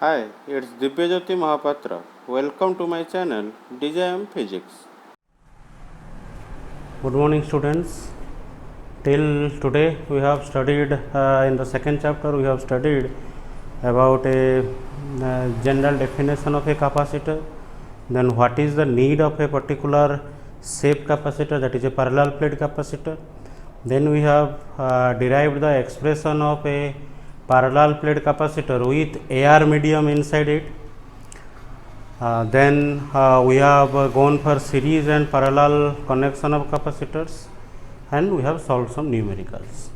Hi, it's Divyajyoti Mahapatra. Welcome to my channel DJM Physics. Good morning, students. Till today we have studied in the second chapter we have studied about a general definition of a capacitor, then what is the need of a particular shape capacitor, that is a parallel plate capacitor. Then we have derived the expression of a parallel plate capacitor with AR medium inside it. Then we have gone for series and parallel connection of capacitors, and we have solved some numericals.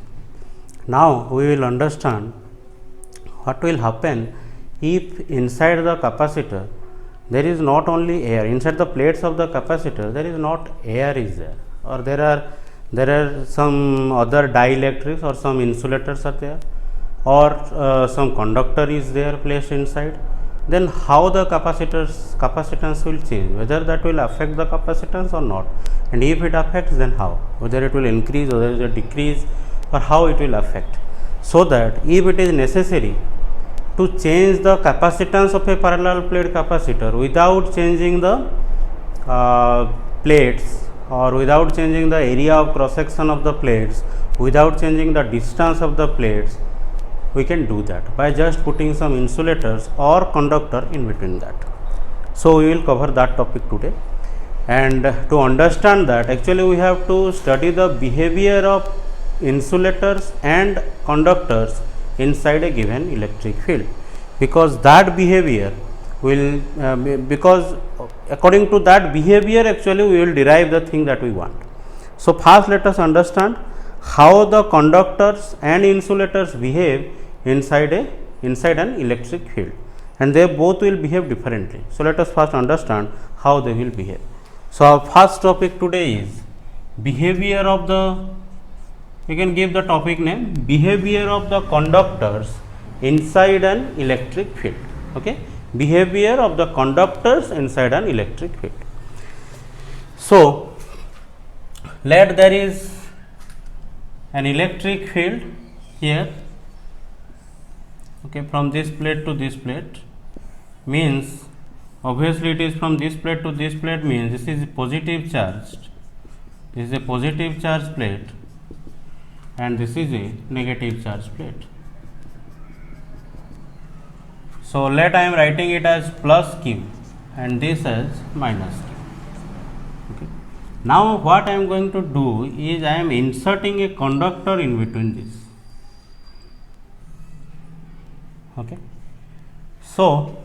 Now we will understand what will happen if inside the capacitor there is not only air, inside the plates of the capacitor there is not air is there, or there are some other dielectrics or some insulators are there, or some conductor is there placed inside. Then how the capacitance will change, whether that will affect the capacitance or not, and if it affects, then how, whether it will increase or whether it will decrease, or how it will affect. So that if it is necessary to change the capacitance of a parallel plate capacitor without changing the plates, or without changing the area of cross section of the plates, without changing the distance of the plates, we can do that by just putting some insulators or conductor in between that. So we will cover that topic today, and to understand that, actually we have to study the behavior of insulators and conductors inside a given electric field, because that behavior will because according to that behavior actually we will derive the thing that we want. So first let us understand how the conductors and insulators behave inside an electric field, and they both will behave differently. So let us first understand how they will behave. So our first topic today is behavior of the, you can give the topic name, behavior of the conductors inside an electric field. Okay, behavior of the conductors inside an electric field. So let there is an electric field here, okay, from this plate to this plate, means obviously it is from this plate to this plate, means this is positive charged, this is a positive charge plate, and this is a negative charge plate. So let I am writing it as plus Q and this as minus Q. Okay. Now what I am going to do is I am inserting a conductor in between this. Okay. So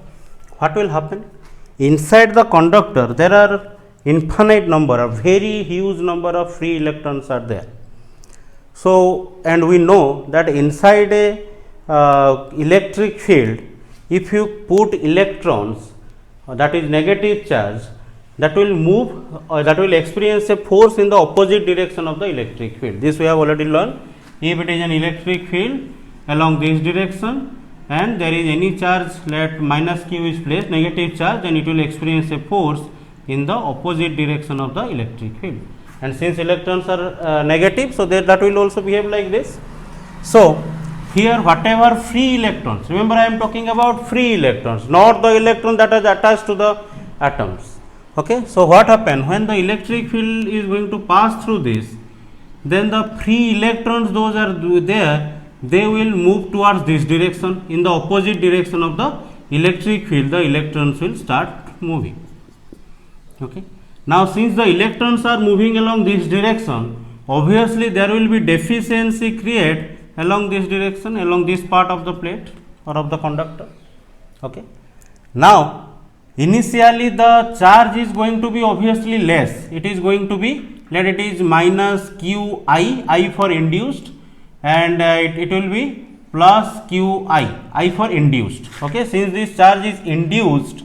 what will happen? Inside the conductor there are infinite number, a very huge number of free electrons are there. So and we know that inside a electric field, if you put electrons that is negative charge, that will move that will experience a force in the opposite direction of the electric field. This we have already learned. If it is an electric field along this direction and there is any charge, let minus Q is placed, negative charge, then it will experience a force in the opposite direction of the electric field, and since electrons are negative, so that will also behave like this. So here whatever free electrons, remember I am talking about free electrons, not the electron that is attached to the atoms. Okay, so what happens when the electric field is going to pass through this, then the free electrons, those are there, they will move towards this direction, in the opposite direction of the electric field the electrons will start moving. Okay, now since the electrons are moving along this direction, obviously there will be deficiency created along this direction, along this part of the plate or of the conductor. Okay, now initially the charge is going to be obviously less, it is going to be, let it is minus Q I for induced, and it will be plus Q I for induced. Okay, since this charge is induced,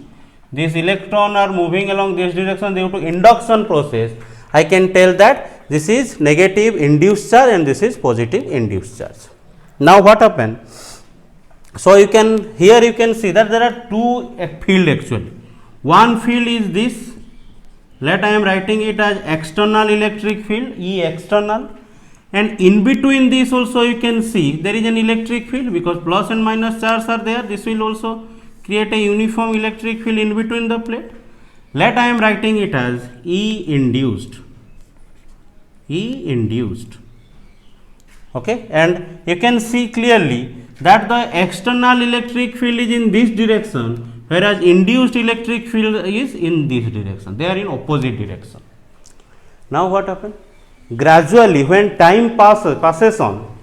this electron are moving along this direction due to induction process, I can tell that this is negative induced charge and this is positive induced charge. Now what happened? So you can, here you can see that there are two field actually. One field is this, let I am writing it as external electric field, E external, and in between this also you can see there is an electric field, because plus and minus charge are there, this will also create a uniform electric field in between the plate. Let I am writing it as E induced. E induced. Okay, and you can see clearly that the external electric field is in this direction, whereas induced electric field is in this direction. They are in opposite direction. Now what happened? Gradually, when time passes on,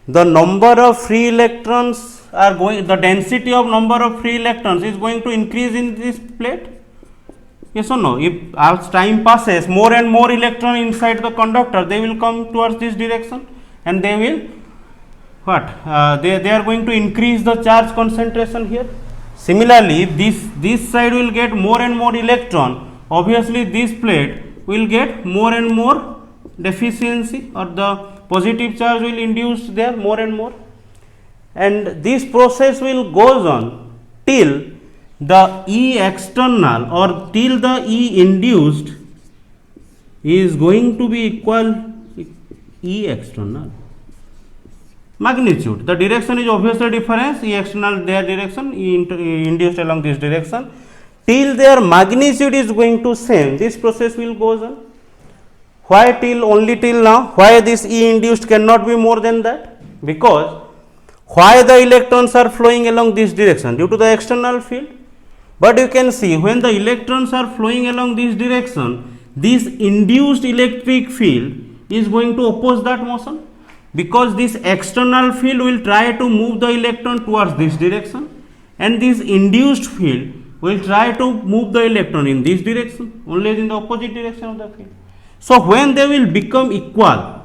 the number of free electrons are going, the density of number of free electrons is going to increase in this plate. Yes or no? If as time passes, more and more electron inside the conductor, they will come towards this direction, and they will what? They are going to increase the charge concentration here. Similarly, if this side will get more and more electron, obviously this plate will get more and more deficiency, or the positive charge will induce there more and more, and this process will goes on till the E external or till the E induced is going to be equal E external magnitude. The direction is obviously difference, E external their direction, E induced along this direction, till their magnitude is going to same. This process will goes on. Why till only till now? Why this E induced cannot be more than that? Because why the electrons are flowing along this direction? Due to the external field. But you can see when the electrons are flowing along this direction, this induced electric field is going to oppose that motion, because this external field will try to move the electron towards this direction, and this induced field will try to move the electron in this direction, only in the opposite direction of the field. So when they will become equal,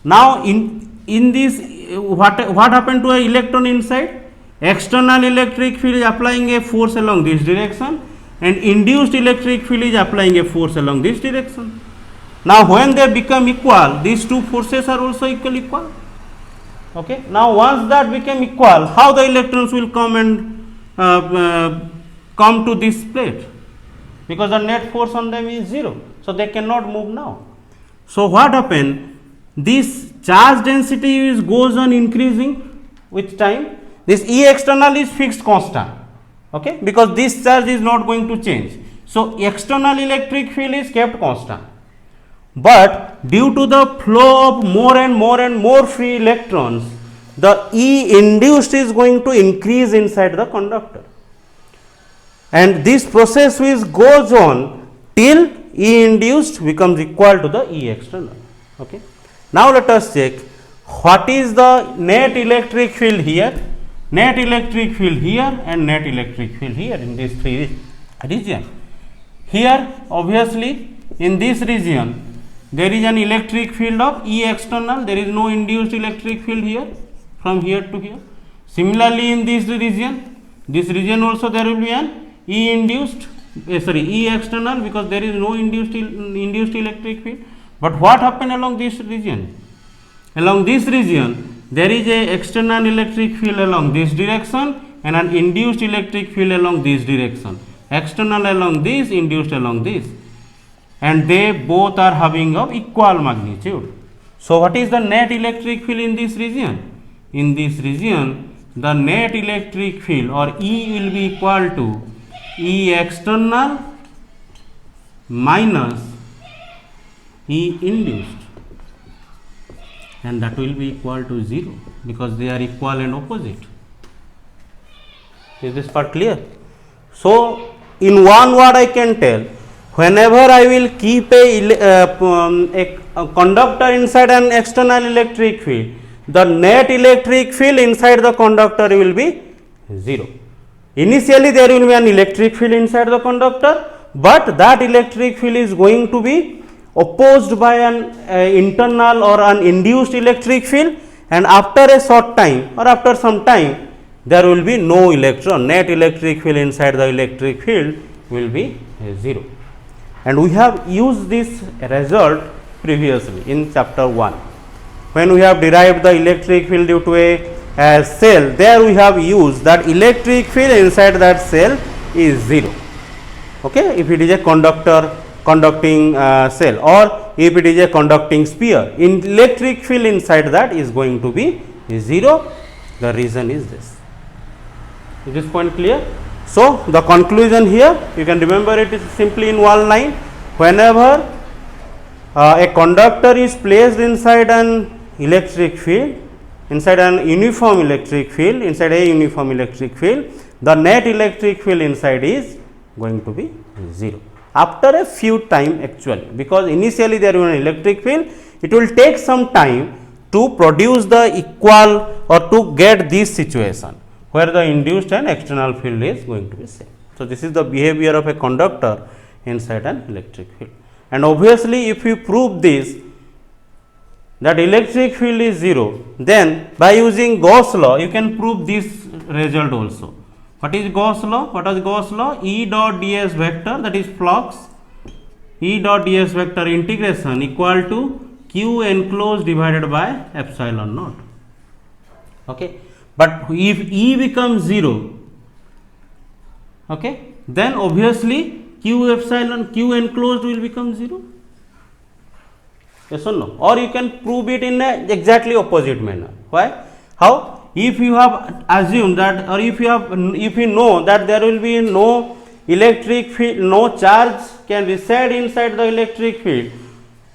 now in this what happened to an electron inside? External electric field is applying a force along this direction, and induced electric field is applying a force along this direction. Now when they become equal, these two forces are also equal. Okay. Now once that become equal, how the electrons will come and come to this plate? Because the net force on them is 0, so they cannot move now. So what happened? This charge density goes on increasing with time. This E external is fixed constant, okay, because this charge is not going to change. So external electric field is kept constant, but due to the flow of more and more free electrons, the E induced is going to increase inside the conductor, and this process goes on till E induced becomes equal to the E external. Okay. Now let us check what is the net electric field here, net electric field here, and net electric field here in these three regions. Here obviously in this region there is an electric field of E external, there is no induced electric field here from here to here. Similarly in this region also there will be an E induced, E external, because there is no induced electric field. But what happened along this region? Along this region there is a external electric field along this direction and an induced electric field along this direction. External along this, induced along this, and they both are having of equal magnitude. So what is the net electric field in this region? In this region the net electric field, or E, will be equal to E external minus E induced, and that will be equal to 0 because they are equal and opposite. Is this part clear? So in one word I can tell, whenever I will keep a conductor inside an external electric field, the net electric field inside the conductor will be 0. Initially there will be an electric field inside the conductor, but that electric field is going to be opposed by an internal or an induced electric field, and after a short time or after some time there will be no electron. Net electric field inside the electric field will be 0, and we have used this result previously in chapter 1 when we have derived the electric field due to a cell. There we have used that electric field inside that cell is 0. Okay, if it is a conducting cell, or if it is a conducting sphere, in electric field inside that is going to be 0. The reason is this. Is this point clear? So the conclusion here, you can remember it is simply in one line. Whenever a conductor is placed inside an electric field, inside an uniform electric field, inside a uniform electric field, the net electric field inside is going to be 0 after a few time actually, because initially there is an electric field, it will take some time to produce the equal or to get this situation where the induced and external field is going to be same. So this is the behavior of a conductor inside an electric field, and obviously if you prove this, that electric field is 0, then by using Gauss law you can prove this result also. What is Gauss law? What is Gauss law? E dot ds vector, that is flux, E dot ds vector integration equal to q enclosed divided by epsilon naught. Okay. But if E becomes 0, okay, then obviously q enclosed will become 0. Yes or no? Or you can prove it in a exactly opposite manner. Why? How? If you have assumed that, or if you know that there will be no electric field, no charge can reside inside the electric field,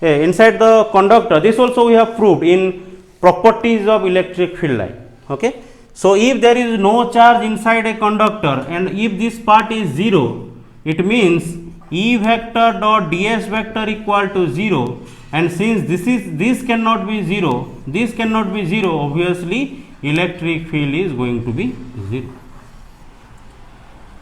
inside the conductor. This also we have proved in properties of electric field line. Okay. So if there is no charge inside a conductor and if this part is 0, it means E vector dot ds vector equal to 0, and since this cannot be 0, this cannot be 0, obviously electric field is going to be 0.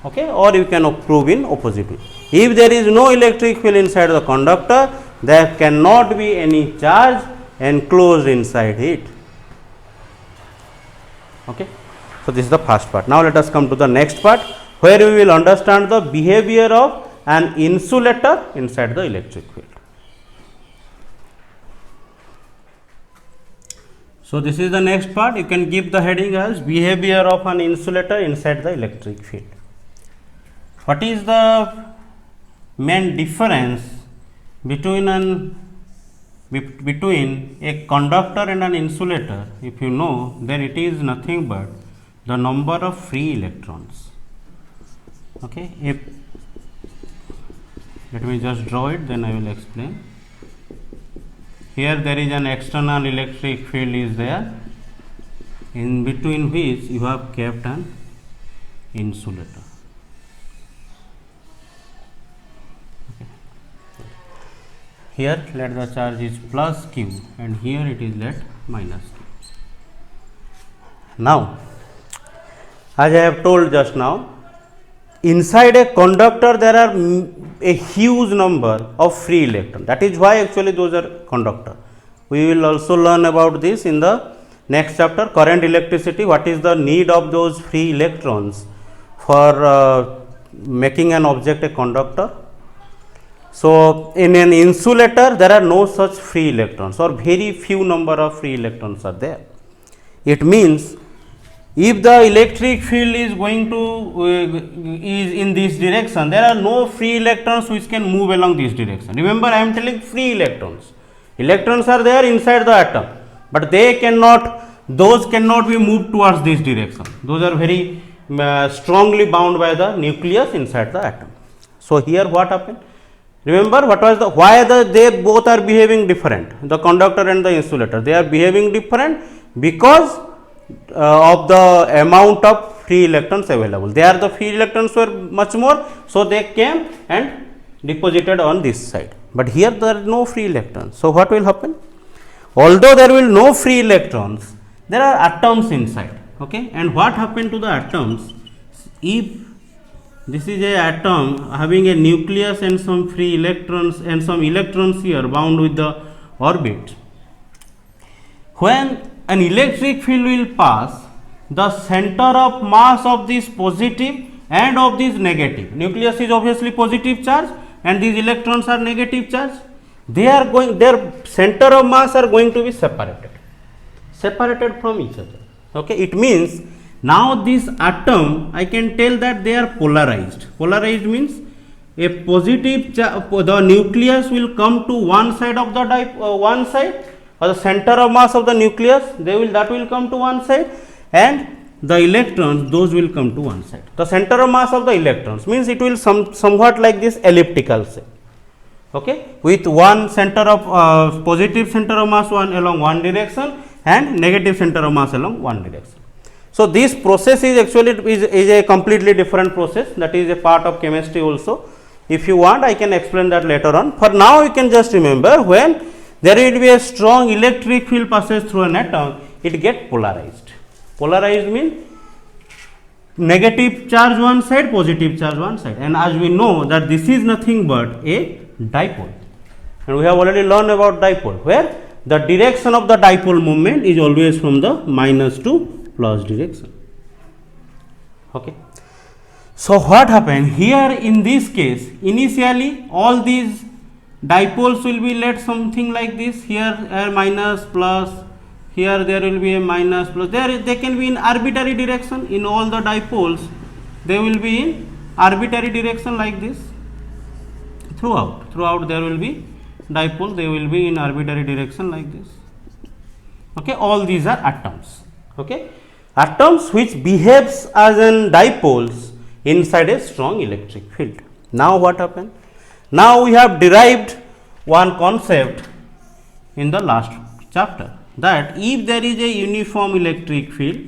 Okay, or you can prove in opposite way. If there is no electric field inside the conductor, there cannot be any charge enclosed inside it. Okay. So this is the first part. Now let us come to the next part, where we will understand the behavior of an insulator inside the electric field. So this is the next part. You can give the heading as behavior of an insulator inside the electric field. What is the main difference between a conductor and an insulator? If you know, then it is nothing but the number of free electrons. Okay, let me just draw it, then I will explain. Here there is an external electric field is there, in between which you have kept an insulator. Okay. Here let the charge is plus q and here it is let minus q. Now, as I have told just now, inside a conductor there are a huge number of free electrons. That is why actually those are conductor. We will also learn about this in the next chapter, current electricity, what is the need of those free electrons for making an object a conductor. So in an insulator there are no such free electrons, or very few number of free electrons are there. It means if the electric field is going to is in this direction, there are no free electrons which can move along this direction. Remember, I am telling free electrons. Electrons are there inside the atom, but they cannot, those cannot be moved towards this direction. Those are very strongly bound by the nucleus inside the atom. So here what happened? Remember what was the, why they both are behaving different, the conductor and the insulator. They are behaving different because of the amount of free electrons available. There the free electrons were much more, so they came and deposited on this side. But here there are no free electrons. So what will happen? Although there will no free electrons, there are atoms inside. Okay, and what happened to the atoms? If this is a atom having a nucleus and some free electrons and some electrons here bound with the orbit, when an electric field will pass, the center of mass of this positive and of this negative, nucleus is obviously positive charge and these electrons are negative charge, they are going, their center of mass are going to be separated from each other. Okay, it means now this atom, I can tell that they are polarized. Polarized means a positive the nucleus will come to one side of the one side, or the center of mass of the nucleus, that will come to one side, and the electrons, those will come to one side. The center of mass of the electrons means it will somewhat like this elliptical shape. Okay, with one center of positive center of mass one along one direction and negative center of mass along one direction. So this process is actually is a completely different process, that is a part of chemistry also. If you want, I can explain that later on. For now, you can just remember, when there will be a strong electric field passes through an atom, it get polarized. Polarized means negative charge one side, positive charge one side, and as we know that this is nothing but a dipole, and we have already learned about dipole, where the direction of the dipole moment is always from the minus to plus direction. Okay. So what happened here in this case? Initially, all these dipoles will be let something like this. Here a minus plus, here there will be a minus plus. They can be in arbitrary direction. In all the dipoles, they will be in arbitrary direction like this. Throughout there will be dipole. They will be in arbitrary direction like this. Okay, all these are atoms. Okay, atoms which behaves as an dipoles inside a strong electric field. Now what happened? Now we have derived one concept in the last chapter, that if there is a uniform electric field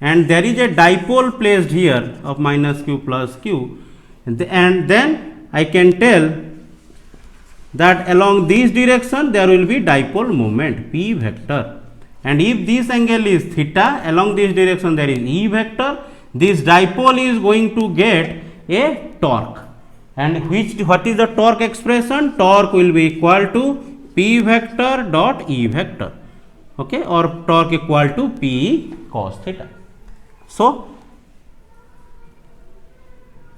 and there is a dipole placed here of minus q plus q, and then I can tell that along this direction there will be dipole moment p vector, and if this angle is theta, along this direction there is E vector. This dipole is going to get a torque, and what is the torque expression? Torque will be equal to P vector dot E vector, okay, or torque equal to P cos theta. So,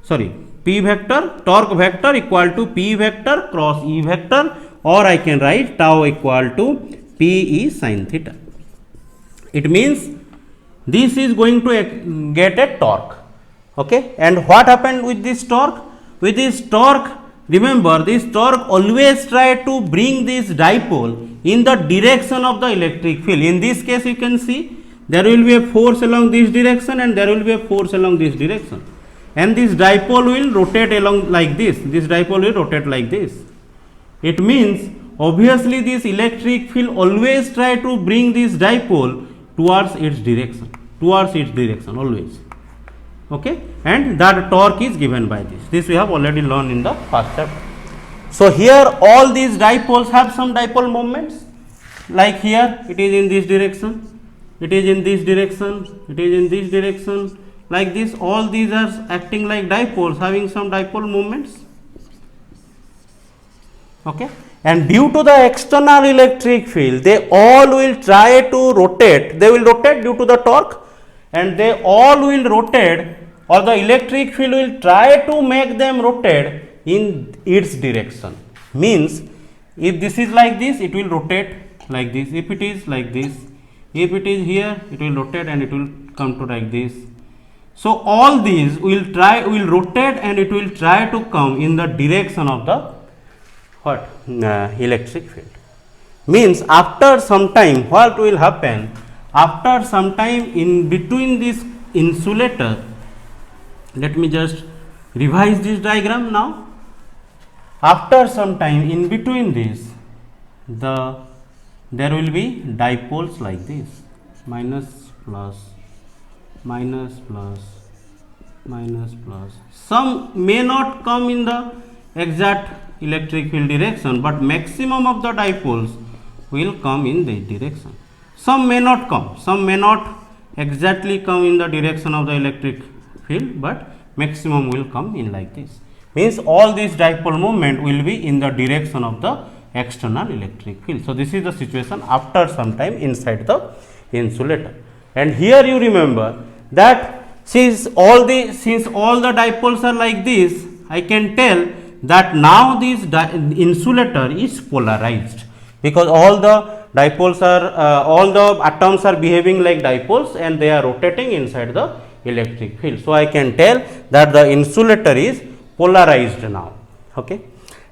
sorry, P vector, torque vector equal to P vector cross E vector, or I can write tau equal to P E sin theta. It means this is going to get a torque. Okay, and what happened with this torque? With this torque, remember, this torque always try to bring this dipole in the direction of the electric field. In this case, you can see there will be a force along this direction and there will be a force along this direction, and this dipole will rotate along like this. This dipole will rotate like this. It means obviously this electric field always try to bring this dipole towards its direction always. Okay, and that torque is given by this we have already learned in the first chapter. So here all these dipoles have some dipole moments, like here it is in this direction, it is in this direction, it is in this direction, like this. All these are acting like dipoles, having some dipole moments. Okay, and due to the external electric field, they all will try to rotate. They will rotate due to the torque, and they all will rotate, or the electric field will try to make them rotate in its direction. Means if this is like this, it will rotate like this. If it is like this, if it is here, it will rotate and it will come to like this. So all these will rotate and it will try to come in the direction of the electric field. Means after some time, what will happen? After some time, in between this insulator, let me just revise this diagram now. After some time, in between this, there will be dipoles like this, minus plus, minus plus, minus plus. Some may not come in the exact electric field direction, but maximum of the dipoles will come in this direction. Some may not come, some may not exactly come in the direction of the electric field, but maximum will come in like this. Means all this dipole moment will be in the direction of the external electric field. So this is the situation after some time inside the insulator. And here you remember that since all the dipoles are like this, I can tell that now this insulator is polarized, because all the dipoles are all the atoms are behaving like dipoles and they are rotating inside the electric field. So I can tell that the insulator is polarized now. Okay,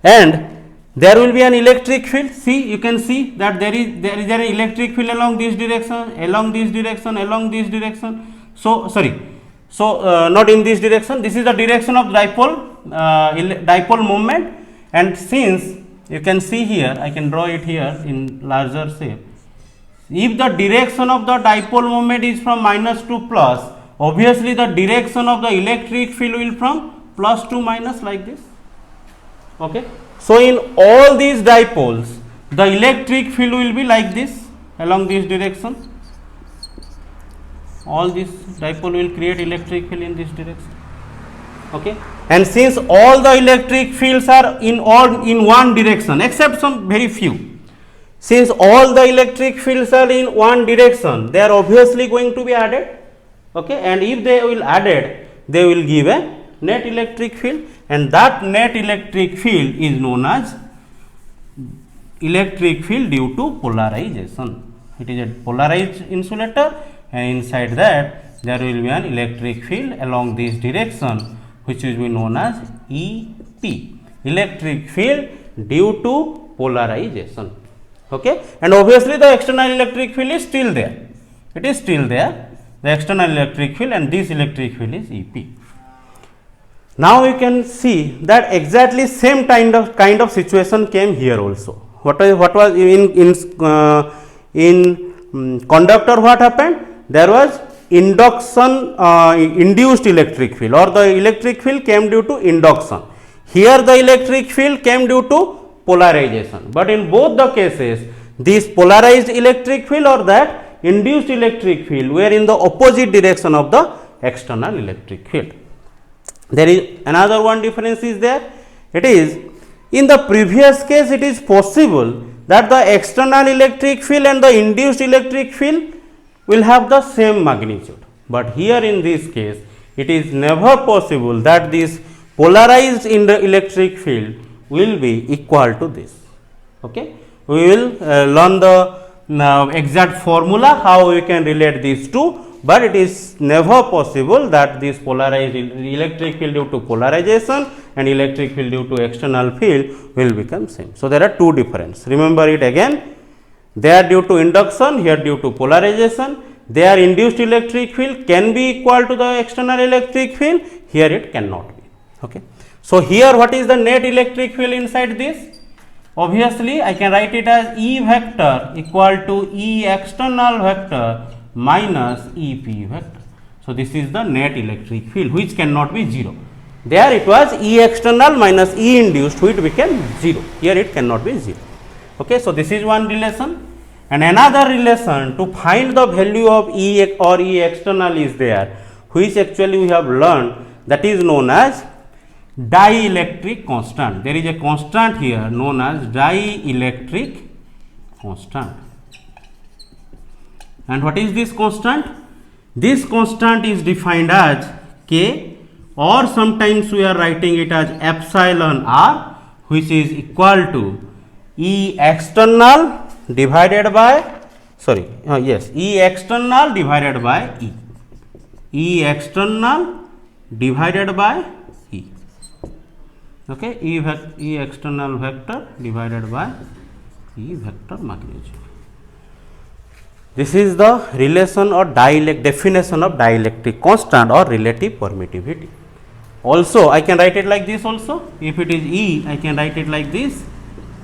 and there will be an electric field. See, you can see that there is an electric field along this direction, along this direction, along this direction. So sorry, so not in this direction, this is the direction of dipole moment, and since you can see here, I can draw it here in larger shape. If the direction of the dipole moment is from minus to plus, obviously the direction of the electric field will from plus to minus, like this. Okay. So in all these dipoles, the electric field will be like this, along this direction. All this dipole will create electric field in this direction. Okay. And since all the electric fields are in one direction, except some very few, since all the electric fields are in one direction, they are obviously going to be added. Okay. And if they will added, they will give a net electric field, and that net electric field is known as electric field due to polarization. It is a polarized insulator, and inside that there will be an electric field along this direction, which will be known as EP, electric field due to polarization. Okay. And obviously the external electric field is still there, it is still there, the external electric field, and this electric field is EP. Now you can see that exactly same kind of situation came here also. What was in conductor, what happened? There was induction, induced electric field, or the electric field came due to induction. Here the electric field came due to polarization, but in both the cases this polarized electric field or that induced electric field were in the opposite direction of the external electric field. There is another one difference is there. It is, in the previous case it is possible that the external electric field and the induced electric field will have the same magnitude, but here in this case it is never possible that this polarized in the electric field will be equal to this. Okay. We will learn the exact formula how we can relate these two, but it is never possible that this polarized electric field due to polarization and electric field due to external field will become same. So there are two differences. Remember it again. They are due to induction, here due to polarization. Their induced electric field can be equal to the external electric field, here it cannot be. Okay. So here what is the net electric field inside this? Obviously I can write it as E vector equal to E external vector minus EP vector. So this is the net electric field, which cannot be 0. There it was E external minus E induced, which became 0. Here it cannot be 0. Okay. So this is one relation, and another relation to find the value of E or E external is there, which actually we have learned, that is known as dielectric constant. There is a constant here known as dielectric constant. And what is this constant? This constant is defined as K, or sometimes we are writing it as epsilon r, which is equal to E external divided by, E external divided by E. E external divided by E. Okay, E external vector divided by E vector magnitude. This is the relation or definition of dielectric constant or relative permittivity. Also I can write it like this also. If it is E, I can write it like this: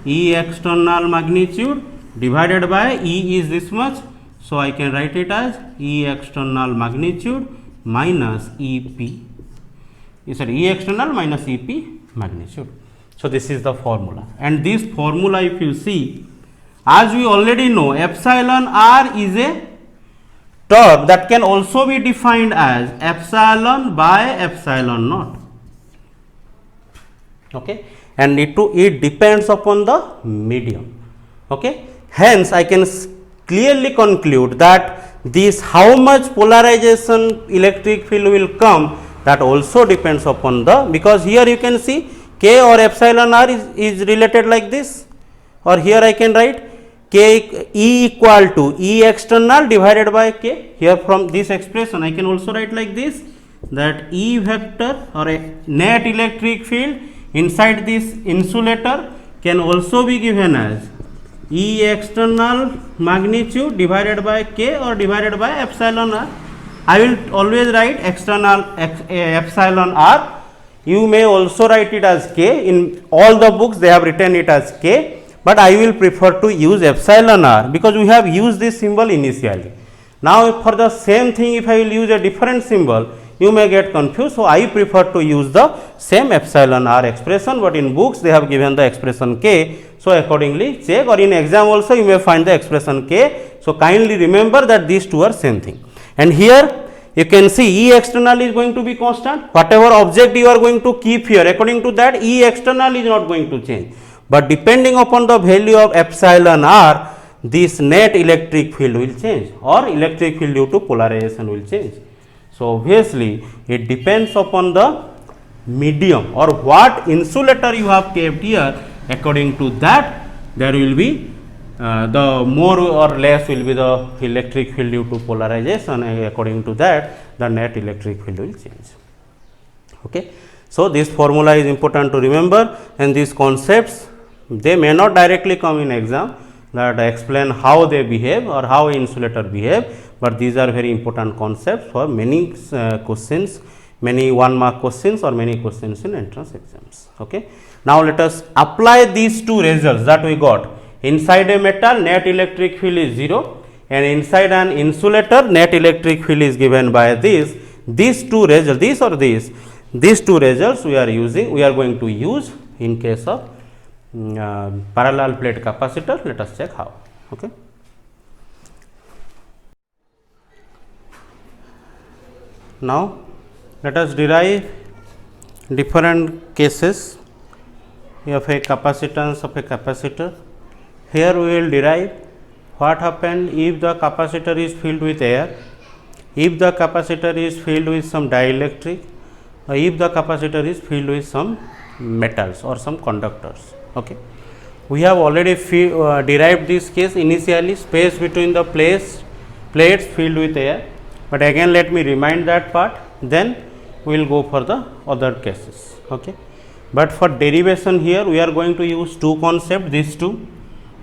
E external magnitude divided by E is this much. So I can write it as E external magnitude minus EP. E external minus EP magnitude. So this is the formula, and this formula, if you see, as we already know, epsilon r is a term that can also be defined as epsilon by epsilon naught. Okay, and it depends upon the medium. Okay, hence I can clearly conclude that this how much polarization electric field will come, that also depends upon the, because here you can see K or epsilon r is related like this, or here I can write K E equal to E external divided by K. Here from this expression I can also write like this, that E vector or a net electric field inside this insulator can also be given as E external magnitude divided by K or divided by epsilon r. I will always write external epsilon r. You may also write it as k. In all the books they have written it as k, but I will prefer to use epsilon r because we have used this symbol initially. Now for the same thing, if I will use a different symbol, you may get confused. So I prefer to use the same epsilon r expression, but in books they have given the expression k. So accordingly check, or in exam also you may find the expression k. So kindly remember that these two are same thing. And here you can see E external is going to be constant. Whatever object you are going to keep here, according to that E external is not going to change. But depending upon the value of epsilon r, this net electric field will change, or electric field due to polarization will change. So obviously it depends upon the medium or what insulator you have kept here. According to that, there will be the more or less will be the electric field due to polarization, and according to that the net electric field will change. Okay. So this formula is important to remember, and these concepts, they may not directly come in exam that explain how they behave or how insulator behave, but these are very important concepts for many questions, many 1 mark questions or many questions in entrance exams. Okay. Now let us apply these two results that we got. Inside a metal, net electric field is 0, and inside an insulator, net electric field is given by this. These two results, these two results we are going to use in case of parallel plate capacitor. Let us check how. Okay. Now let us derive different cases of a capacitance of a capacitor. Here we will derive what happened if the capacitor is filled with air, if the capacitor is filled with some dielectric, or if the capacitor is filled with some metals or some conductors. Okay. We have already derived this case initially, space between the plates filled with air, but again let me remind that part, then we will go for the other cases. Okay. But for derivation here we are going to use two concepts, these two.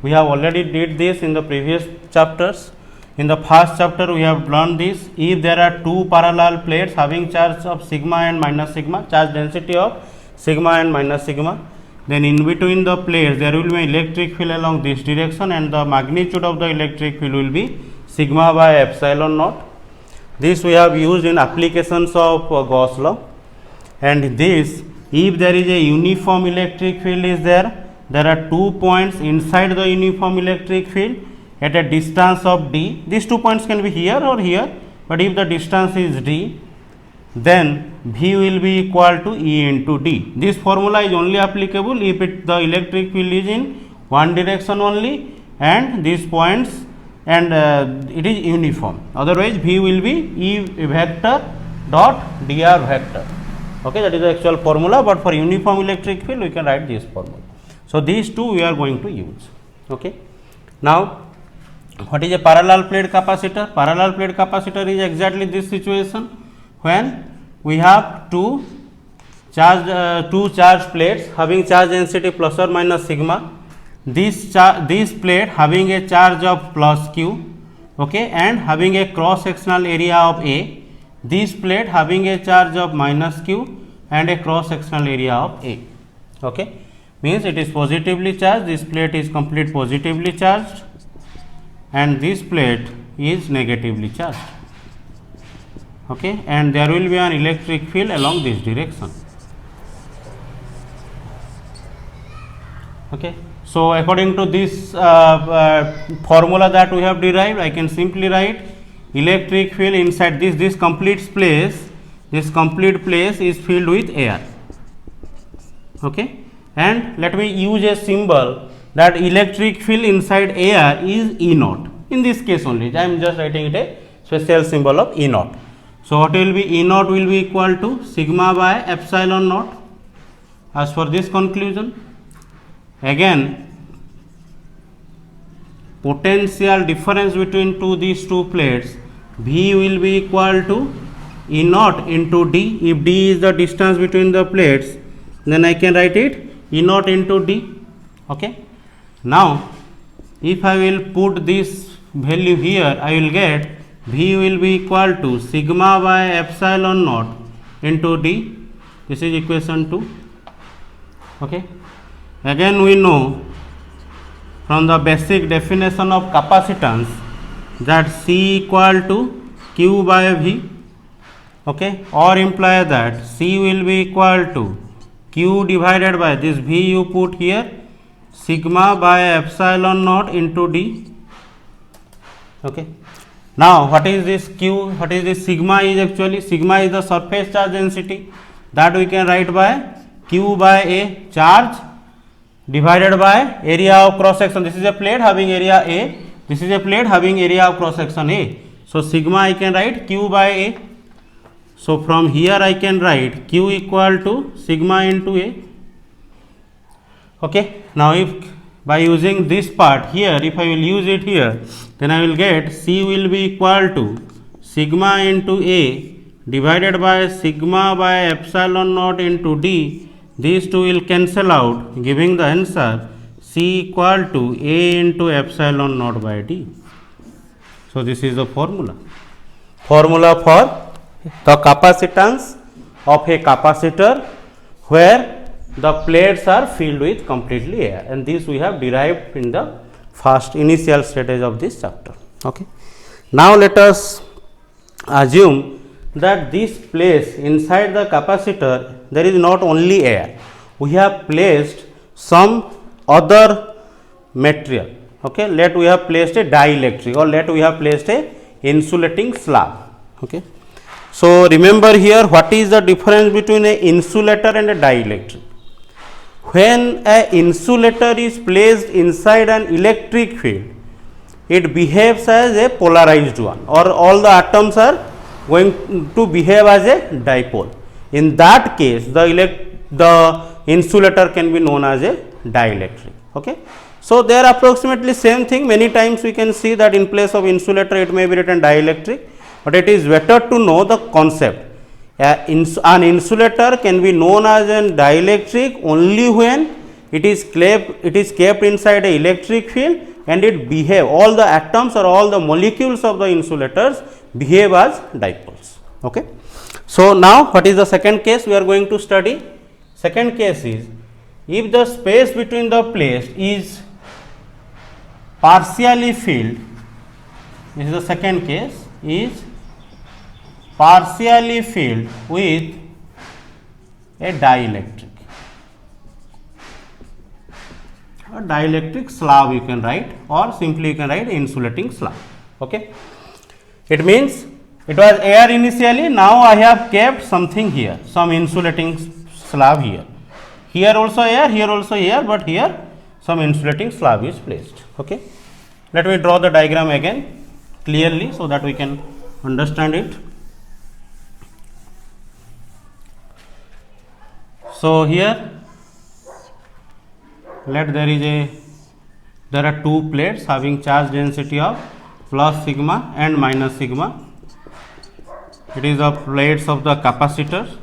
We have already did this in the previous chapters. In the first chapter we have learned this: if there are two parallel plates having charge of sigma and minus sigma, charge density of sigma and minus sigma, then in between the plates there will be electric field along this direction, and the magnitude of the electric field will be sigma by epsilon naught. This we have used in applications of Gauss law. And this, if there is a uniform electric field is there are 2 points inside the uniform electric field at a distance of d. These 2 points can be here or here, but if the distance is d, then V will be equal to E into d. This formula is only applicable if the electric field is in one direction only and these points, and it is uniform. Otherwise V will be E vector dot dr vector. Okay, that is the actual formula, but for uniform electric field we can write this formula. So these two we are going to use. Okay. Now what is a parallel plate capacitor? Parallel plate capacitor is exactly this situation when we have two charged plates having charge density plus or minus sigma. This plate having a charge of plus q, okay, and having a cross sectional area of A. This plate having a charge of minus q and a cross sectional area of A. Okay, means it is positively charged. This plate is complete positively charged, and this plate is negatively charged. Okay, and there will be an electric field along this direction. Okay. So according to this formula that we have derived, I can simply write electric field inside this complete place. This complete place is filled with air. Okay, and let me use a symbol that electric field inside air is E naught. In this case only, I am just writing it a special symbol of E naught. So what will be E naught will be equal to sigma by epsilon naught as for this conclusion. Again, potential difference between these two plates, V will be equal to E naught into D. If D is the distance between the plates, then I can write it E naught into D. Okay. Now if I will put this value here, I will get V will be equal to sigma by epsilon naught into D. This is equation 2. Okay. Again we know from the basic definition of capacitance that C equal to Q by V. Okay, or imply that C will be equal to Q divided by this V you put here, sigma by epsilon naught into D. Okay. Now what is this Q? What is this sigma? Is actually sigma is the surface charge density, that we can write by Q by A, charge divided by area of cross section. This is a plate having area A. This is a plate having area of cross section A. So sigma I can write Q by A. So from here I can write Q equal to sigma into A. Okay. Now if by using this part here, if I will use it here, then I will get C will be equal to sigma into A divided by sigma by epsilon naught into D. These two will cancel out, giving the answer C equal to A into epsilon naught by D. So this is the formula. Formula for the capacitance of a capacitor where the plates are filled with completely air, and this we have derived in the first initial stage of this chapter. Okay. Now let us assume that this place inside the capacitor there is not only air, we have placed some other material. Okay, let we have placed a dielectric, or let we have placed a insulating slab. Okay. So remember here, what is the difference between a insulator and a dielectric? When a insulator is placed inside an electric field, it behaves as a polarized one, or all the atoms are going to behave as a dipole. In that case, the insulator can be known as a dielectric. Okay. So they are approximately same thing. Many times we can see that in place of insulator it may be written dielectric, but it is better to know the concept. An insulator can be known as a dielectric only when it is kept inside a electric field and it behave, all the atoms or all the molecules of the insulators behave as dipoles. Okay. So now what is the second case we are going to study? Second case is, if the space between the plates is partially filled, this is the second case, is partially filled with a dielectric. A dielectric slab you can write, or simply you can write insulating slab. Okay. It means it was air initially, now I have kept something here, some insulating slab here. Here also air, here also air, but here some insulating slab is placed. Okay. Let me draw the diagram again clearly so that we can understand it. So here there are two plates having charge density of plus sigma and minus sigma. It is the plates of the capacitor.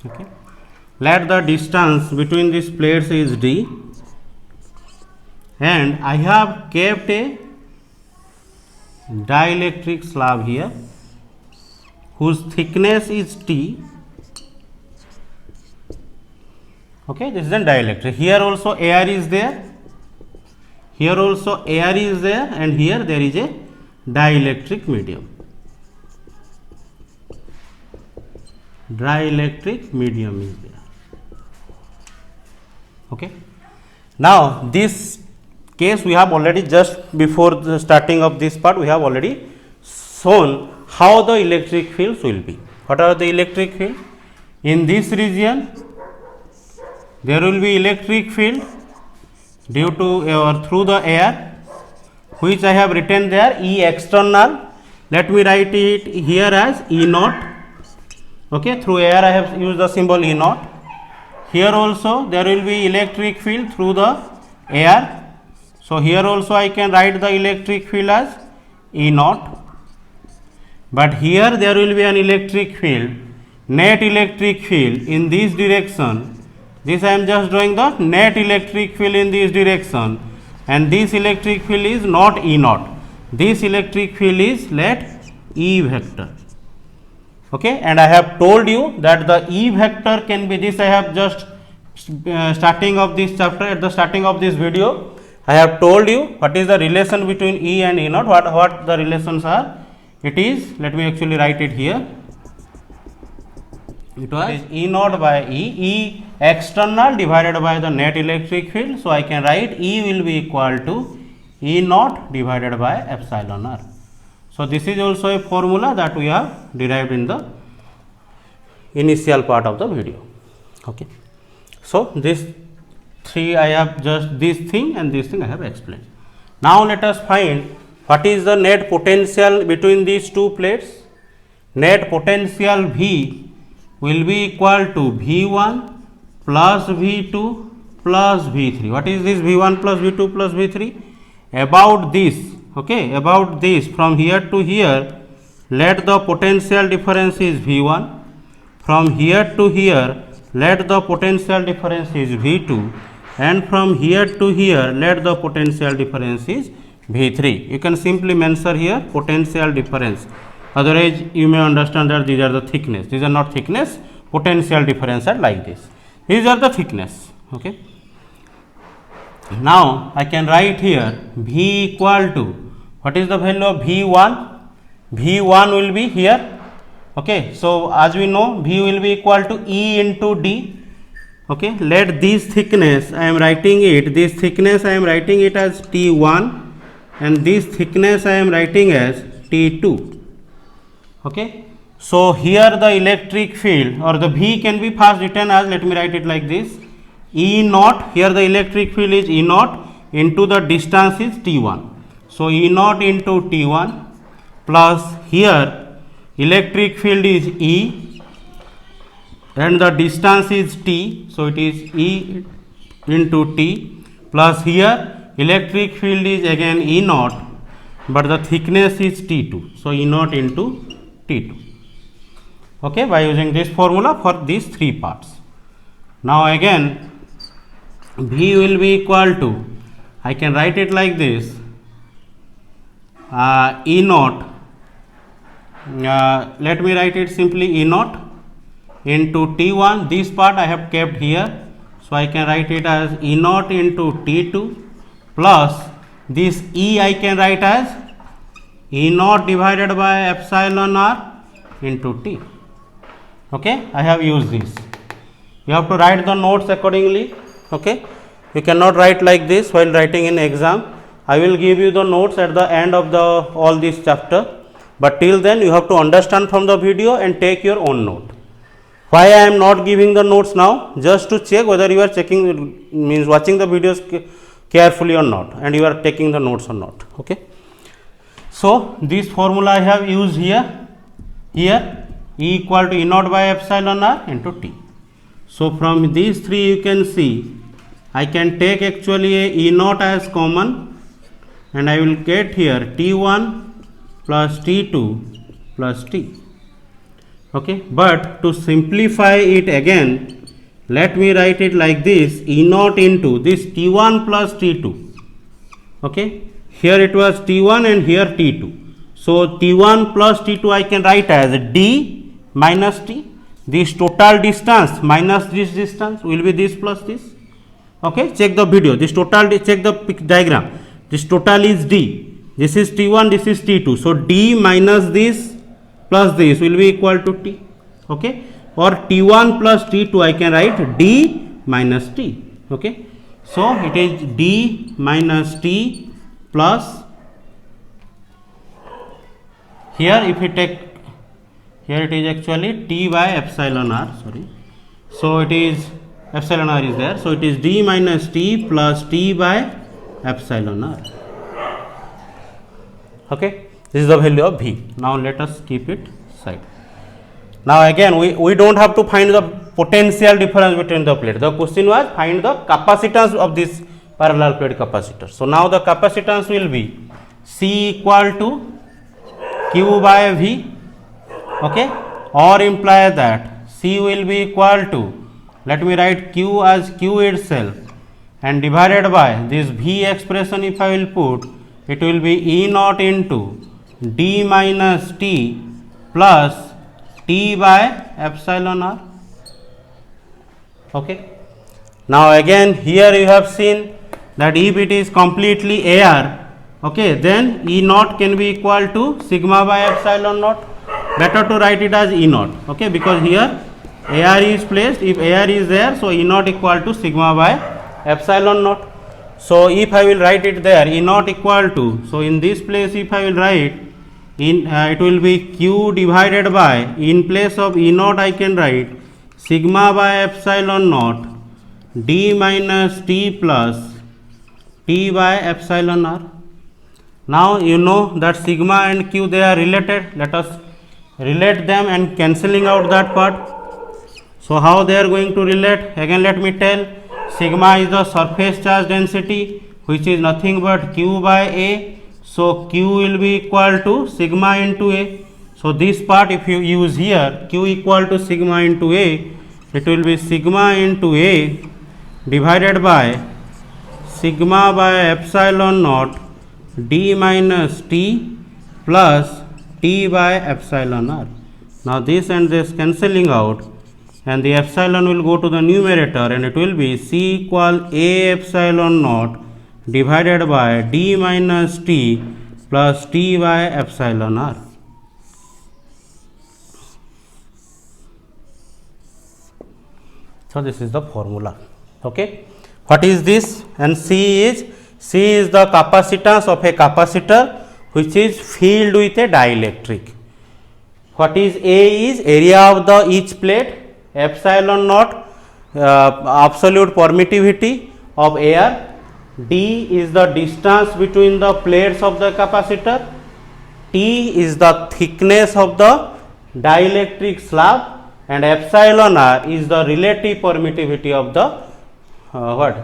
Okay. Let the distance between these plates is d, and I have kept a dielectric slab here whose thickness is T. Okay, this is a dielectric. Here also air is there, here also air is there, and here there is a dielectric medium. Dielectric medium is there. Okay. Now this case we have already, just before the starting of this part, we have already shown how the electric fields will be. What are the electric field? In this region there will be electric field due to or through the air, which I have written there E external. Let me write it here as E naught. Okay, through air I have used the symbol E naught. Here also there will be electric field through the air. So here also I can write the electric field as E naught. But here there will be an electric field, net electric field in this direction. This I am just drawing the net electric field in this direction and this electric field is not E naught. This electric field is let E vector. Okay, and I have told you that the E vector can be this. I have just starting of this chapter, at the starting of this video, I have told you what is the relation between E and E naught. What the relations are? It is, let me actually write it here. It was E naught by E external divided by the net electric field. So I can write E will be equal to E naught divided by epsilon r. So this is also a formula that we have derived in the initial part of the video. Okay. So this three I have just this thing and this thing I have explained. Now let us find what is the net potential between these two plates. Net potential V will be equal to V1 plus V2 plus V3. What is this V1 plus V2 plus V3? About this, okay, about this from here to here, let the potential difference is V1. From here to here, let the potential difference is V2, and from here to here, let the potential difference is V3. You can simply mention here potential difference. Otherwise, you may understand that these are the thickness. These are not thickness. Potential difference are like this. These are the thickness. Okay. Now I can write here V equal to, what is the value of V1? V1 will be here. Okay. So as we know, V will be equal to E into D. Okay. Let this thickness, I am writing it. This thickness I am writing it as T1, and this thickness I am writing as T2. Okay. So here the electric field or the V can be first written as, let me write it like this, E naught, here the electric field is E naught into the distance is T1. So E naught into T1 plus here electric field is E and the distance is T. So it is E into T plus here electric field is again E naught, but the thickness is T2. So E naught into T2. Okay, by using this formula for these three parts. Now again V will be equal to, I can write it like this, E naught, let me write it simply E naught into T1. This part I have kept here, so I can write it as E naught into T2 plus this E I can write as E naught divided by epsilon r into T. Okay, I have used this. You have to write the notes accordingly. Okay, you cannot write like this while writing in exam. I will give you the notes at the end of the all this chapter, but till then you have to understand from the video and take your own note. Why I am not giving the notes now? Just to check whether you are checking, means watching the videos carefully or not, and you are taking the notes or not. Okay. So this formula I have used here. E equal to E naught by epsilon r into T. So from these three you can see I can take actually a E naught as common, and I will get here T1 plus T2 plus T. Okay, but to simplify it again, let me write it like this, E naught into this T1 plus T2. Okay, here it was T1 and here T2. So T1 plus T2 I can write as D minus T. This total distance minus this distance will be this plus this. Okay, check the video. This total, check the diagram. This total is D. This is T1, this is T2. So D minus this plus this will be equal to T. Okay, or T1 plus T2 I can write D minus T. Okay, so it is D minus T plus, here if we take, here it is actually T by epsilon r, sorry. So it is epsilon r is there. So it is D minus T plus T by epsilon r. Okay, this is the value of V. Now let us keep it aside. Now again we don't have to find the potential difference between the plate. The question was find the capacitance of this parallel plate capacitor. So now the capacitance will be C equal to Q by V. Okay, or imply that C will be equal to, let me write Q as Q itself, and divided by this V expression, if I will put, it will be E naught into d minus t plus t by epsilon r. Okay. Now again here you have seen that if it is completely air, okay, then E naught can be equal to sigma by epsilon naught. Better to write it as E naught, okay, because here air is placed. If air is there, so E naught equal to sigma by epsilon naught. So if I will write it there, E naught equal to, so in this place if I will write, it will be Q divided by, in place of E naught I can write sigma by epsilon naught d minus t plus t by epsilon r. Now you know that sigma and q, they are related. Let us relate them and cancelling out that part. So how they are going to relate? Again let me tell, sigma is the surface charge density, which is nothing but q by a. So q will be equal to sigma into a. So this part if you use here, q equal to sigma into a, it will be sigma into a divided by sigma by epsilon naught d minus t plus t by epsilon r. Now this and this cancelling out, and the epsilon will go to the numerator, and it will be c equal a epsilon naught divided by d minus t plus t by epsilon r. So this is the formula. Okay. What is this? And C is the capacitance of a capacitor which is filled with a dielectric. What is A is area of the each plate, epsilon naught absolute permittivity of air, d is the distance between the plates of the capacitor, T is the thickness of the dielectric slab, and epsilon r is the relative permittivity of the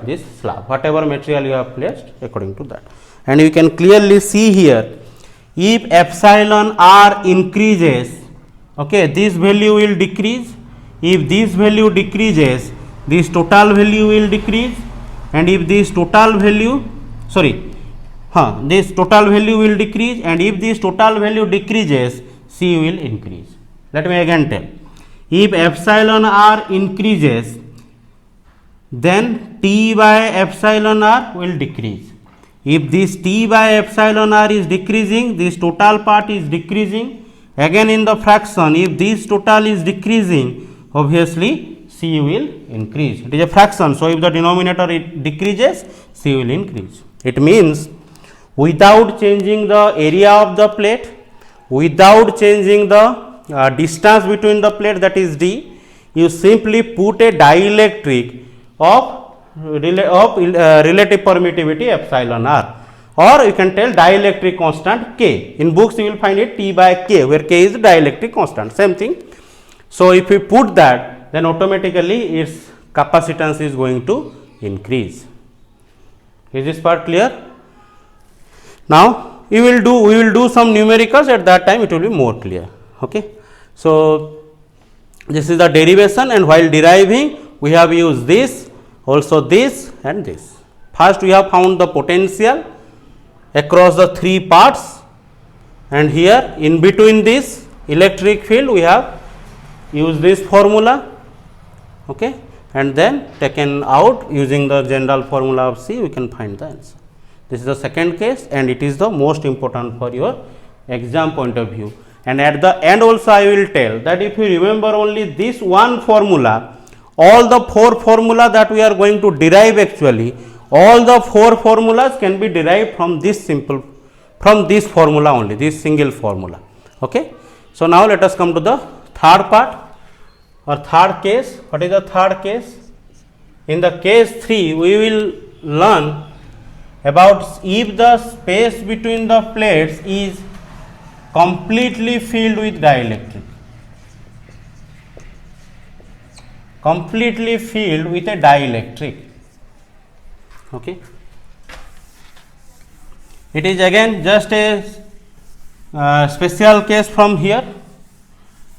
this slab, whatever material you have placed according to that. And you can clearly see here, if epsilon r increases, okay, this value will decrease. If this value decreases, this total value will decrease, and if this total value, this total value will decrease, and if this total value decreases, C will increase. Let me again tell, if epsilon r increases, then T by epsilon r will decrease. If this T by epsilon r is decreasing, this total part is decreasing. Again in the fraction, if this total is decreasing, obviously C will increase. It is a fraction, so if the denominator decreases, C will increase. It means without changing the area of the plate, without changing the distance between the plate, that is d, you simply put a dielectric of relative permittivity epsilon r, or you can tell dielectric constant k. In books you will find it T by k, where k is the dielectric constant, same thing. So if we put that, then automatically its capacitance is going to increase. Is this part clear? Now we will do some numericals. At that time it will be more clear. Okay. So this is the derivation, and while deriving we have used this, also this and this. First we have found the potential across the three parts, and here in between this electric field we have used this formula, okay, and then taken out using the general formula of C, we can find the answer. This is the second case, and it is the most important for your exam point of view. And at the end also I will tell that if you remember only this one formula, all the four formula that we are going to derive, actually all the four formulas can be derived from this formula only, this single formula. Okay. So now let us come to the third part or third case. What is the third case? In the case 3 we will learn about if the space between the plates is completely filled with dielectric, completely filled with a dielectric. Okay. It is again just a special case from here.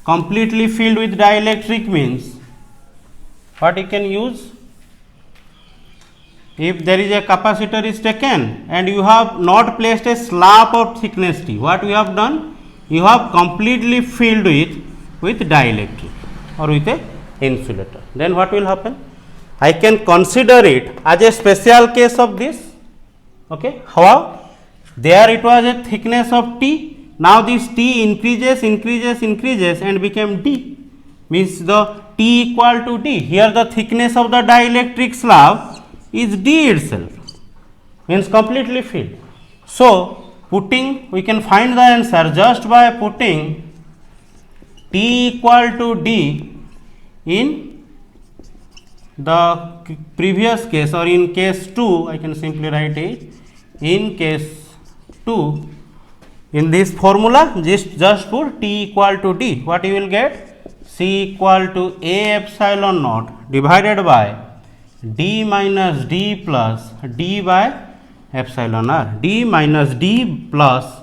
Completely filled with dielectric means what you can use? if there is a capacitor is taken and you have not placed a slab of thickness T, what you have done? You have completely filled with dielectric or with a insulator. Then what will happen? I can consider it as a special case of this. Okay, how? There it was a thickness of T. Now this T increases and became D. Means the T equal to D. Here the thickness of the dielectric slab is D itself. Means completely filled. So putting, we can find the answer just by putting T equal to D in the previous case, or in case 2, I can simply write it in case 2. In this formula, just put T equal to D. What you will get? C equal to A epsilon naught divided by D minus D plus D by epsilon r. D minus D plus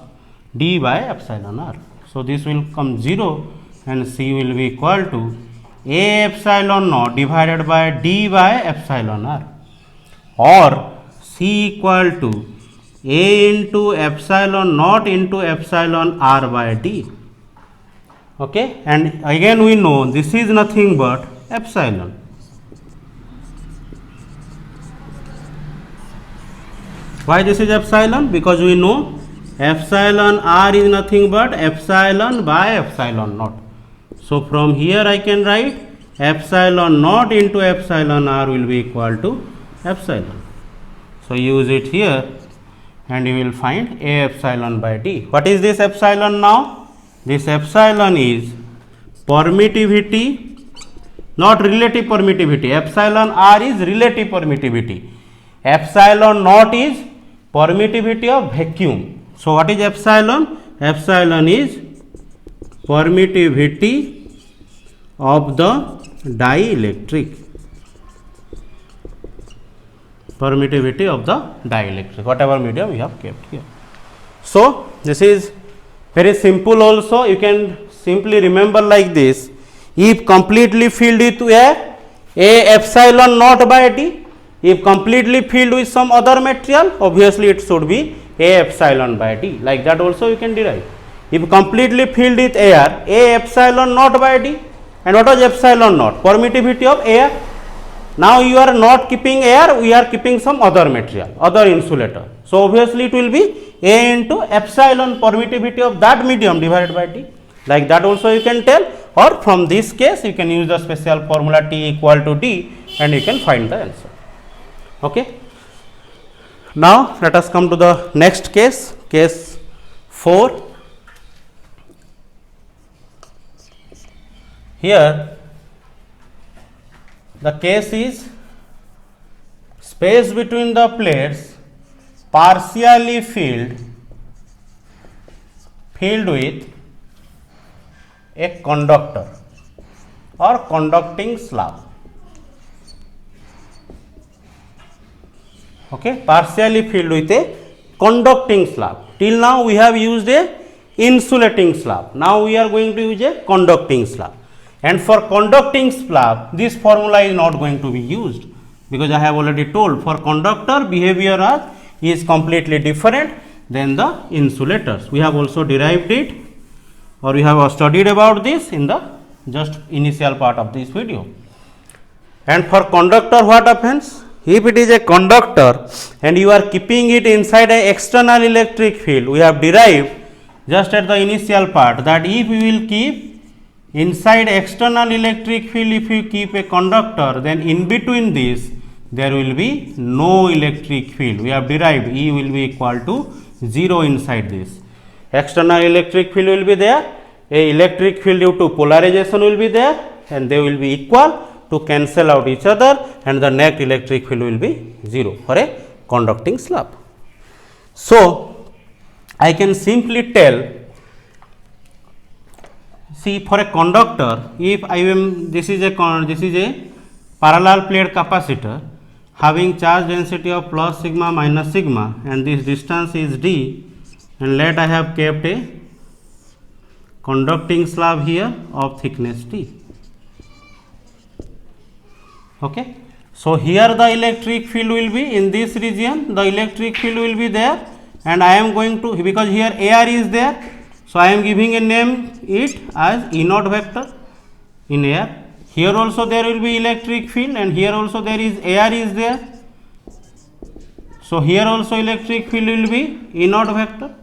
D by epsilon r. So this will come 0 and C will be equal to A epsilon naught divided by D by epsilon r, or C equal to A into epsilon naught into epsilon r by D. Okay, and again we know this is nothing but epsilon. Why this is epsilon? Because we know epsilon r is nothing but epsilon by epsilon naught. So from here I can write epsilon naught into epsilon r will be equal to epsilon. So use it here and you will find A epsilon by D. What is this epsilon now? This epsilon is permittivity, not relative permittivity. Epsilon r is relative permittivity. Epsilon naught is permittivity of vacuum. So what is epsilon? Epsilon is permittivity of the dielectric. Permittivity of the dielectric, whatever medium we have kept here. So this is very simple also. You can simply remember like this. If completely filled with A epsilon naught by D, if completely filled with some other material, obviously it should be A epsilon by D. Like that also you can derive. If completely filled with air, A epsilon naught by D. And what was epsilon naught? Permittivity of air. Now you are not keeping air, we are keeping some other material, other insulator. So obviously it will be A into epsilon permittivity of that medium divided by D. Like that also you can tell, or from this case you can use the special formula T equal to D and you can find the answer. Okay. Now let us come to the next case, case 4. Here the case is space between the plates partially filled with a conductor or conducting slab. Okay, partially filled with a conducting slab. Till now we have used a insulating slab. Now we are going to use a conducting slab. And for conducting slab, this formula is not going to be used, because I have already told for conductor behavior is completely different than the insulators. We have also derived it, or we have studied about this in the just initial part of this video. And for conductor what happens? If it is a conductor and you are keeping it inside an external electric field, we have derived just at the initial part that if we will keep inside external electric field, if you keep a conductor, then in between this there will be no electric field. We have derived E will be equal to 0 inside this. External electric field will be there, a electric field due to polarization will be there, and they will be equal to cancel out each other, and the net electric field will be 0 for a conducting slab. So I can simply tell, see, for a conductor, if I am this is a parallel plate capacitor having charge density of plus sigma minus sigma, and this distance is d, and let I have kept a conducting slab here of thickness t. Okay. So here the electric field will be in this region, the electric field will be there, and I am going to, because here air is there, so I am giving a name it as E naught vector in air. Here also there will be electric field, and here also there is air is there. So here also electric field will be E naught vector,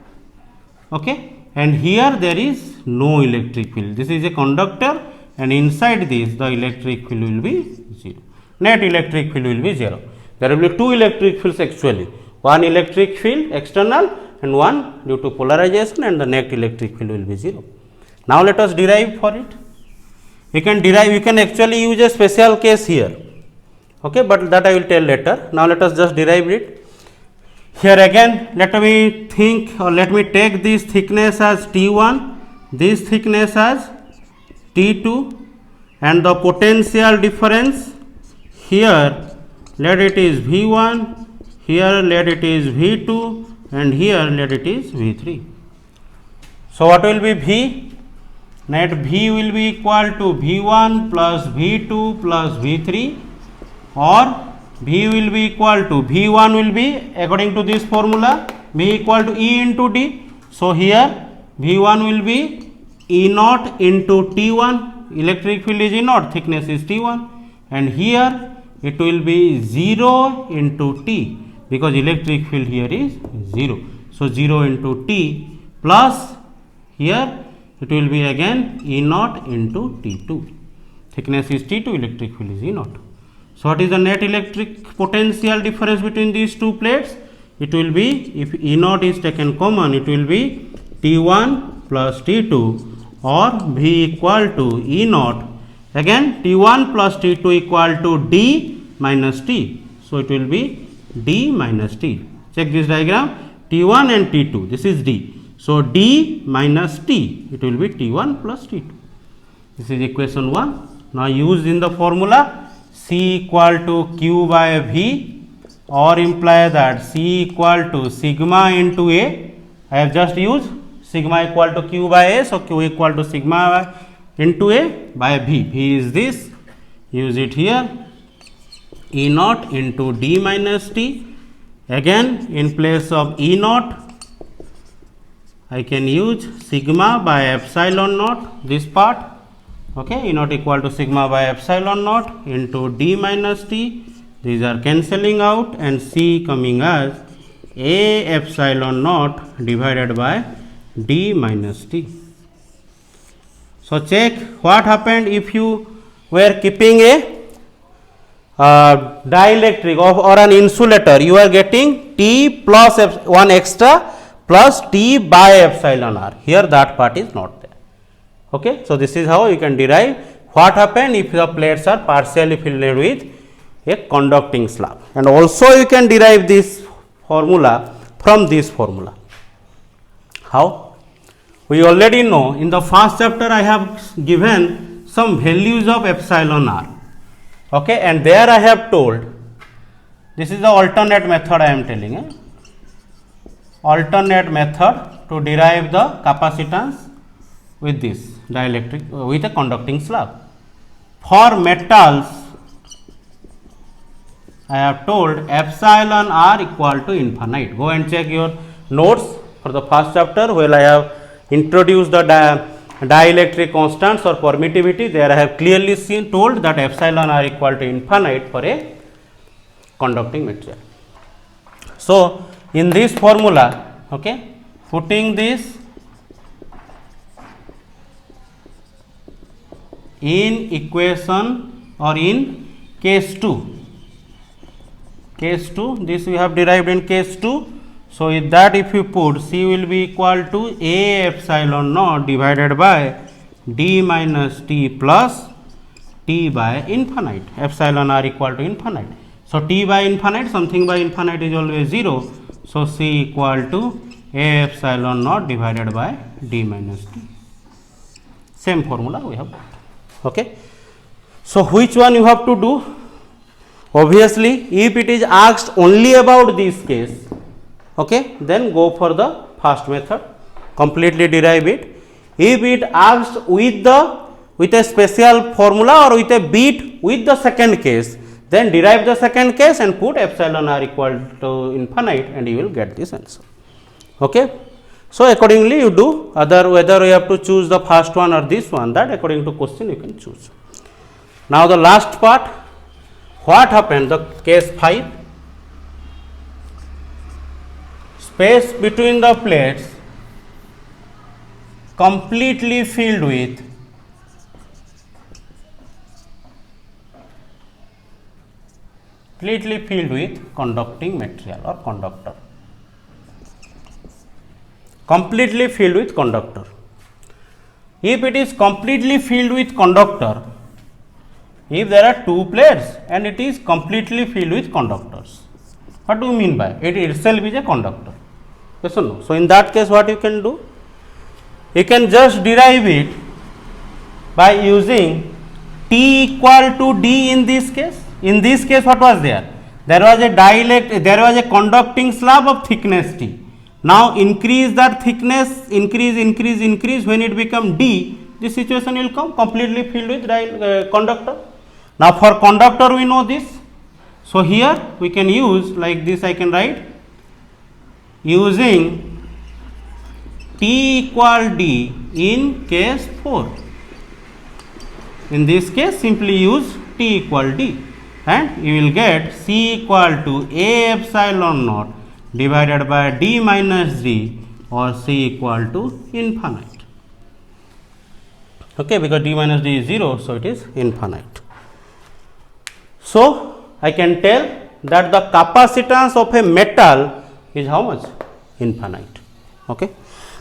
okay, and here there is no electric field. This is a conductor, and inside this the electric field will be 0. Net electric field will be 0. There will be two electric fields actually, one electric field external and one due to polarization, and the net electric field will be 0. Now let us derive for it. We can derive, we can actually use a special case here, okay, but that I will tell later. Now let us just derive it. Here again let me think, or let me take this thickness as T1, this thickness as T2, and the potential difference here let it is V1, here let it is V2, and here let it is V3. So what will be V? Net V will be equal to V1 plus V2 plus V3, or V will be equal to, V1 will be according to this formula V equal to E into D. So here V1 will be E naught into T1, electric field is E naught, thickness is T1, and here it will be 0 into T, because electric field here is 0. So 0 into T plus here it will be again E naught into T2, thickness is T2, electric field is E naught. So what is the net electric potential difference between these two plates? It will be, if E naught is taken common, it will be T1 plus T2, or V equal to E naught, again T1 plus T2 equal to D minus T. So it will be D minus T. Check this diagram, T1 and T2, this is D. So D minus T, it will be T1 plus T2. This is equation 1. Now use in the formula C equal to Q by V, or imply that C equal to sigma into A. I have just used sigma equal to Q by A, so Q equal to sigma into A by V. V is this, use it here, E naught into D minus T. Again in place of E naught I can use sigma by epsilon naught, this part, okay, E naught equal to sigma by epsilon naught into D minus T. These are cancelling out, and C coming as A epsilon naught divided by D minus T. So check what happened if you were keeping a dielectric or an insulator. You are getting T plus 1 extra plus T by epsilon r. Here that part is not there. Okay, so this is how you can derive what happened if the plates are partially filled with a conducting slab. And also you can derive this formula from this formula. How? We already know in the first chapter I have given some values of epsilon r, okay, and there I have told, this is the alternate method I am telling, alternate method to derive the capacitance with this dielectric with a conducting slab. For metals I have told epsilon r equal to infinite. Go and check your notes for the first chapter where I have introduced the dielectric constants or permittivity. There I have clearly told that epsilon r equal to infinite for a conducting material. So in this formula, okay, putting this in equation or in case 2, this we have derived in case 2. So with that if you put, C will be equal to A epsilon naught divided by D minus T plus T by infinite, epsilon r equal to infinite. So T by infinite, something by infinite is always 0. So C equal to A epsilon naught divided by D minus T. Same formula we have. Okay. So which one you have to do? Obviously, if it is asked only about this case, okay, then go for the first method, completely derive it. If it asked with a special formula or with a bit with the second case, Then derive the second case and put epsilon r equal to infinite and you will get this answer. Okay. So, accordingly you do, whether you have to choose the first one or this one, that according to question you can choose. Now, the last part, what happened, the case 5, space between the plates completely filled with conducting material or conductor. Completely filled with conductor. If it is completely filled with conductor, if there are two plates and it is completely filled with conductors, what do you mean by it? Itself is a conductor. Yes or no? So, in that case, what you can do? You can just derive it by using T equal to D in this case. In this case, what was there? There was a conducting slab of thickness T. Now, increase that thickness, increase. When it become D, this situation will come completely filled with conductor. Now, for conductor we know this. So, here we can use like this, I can write using T equal D in case 4. In this case, simply use T equal D and you will get C equal to A epsilon naught divided by D minus D or C equal to infinite. Okay, because D minus D is 0, so it is infinite. So, I can tell that the capacitance of a metal is how much? Infinite. Okay.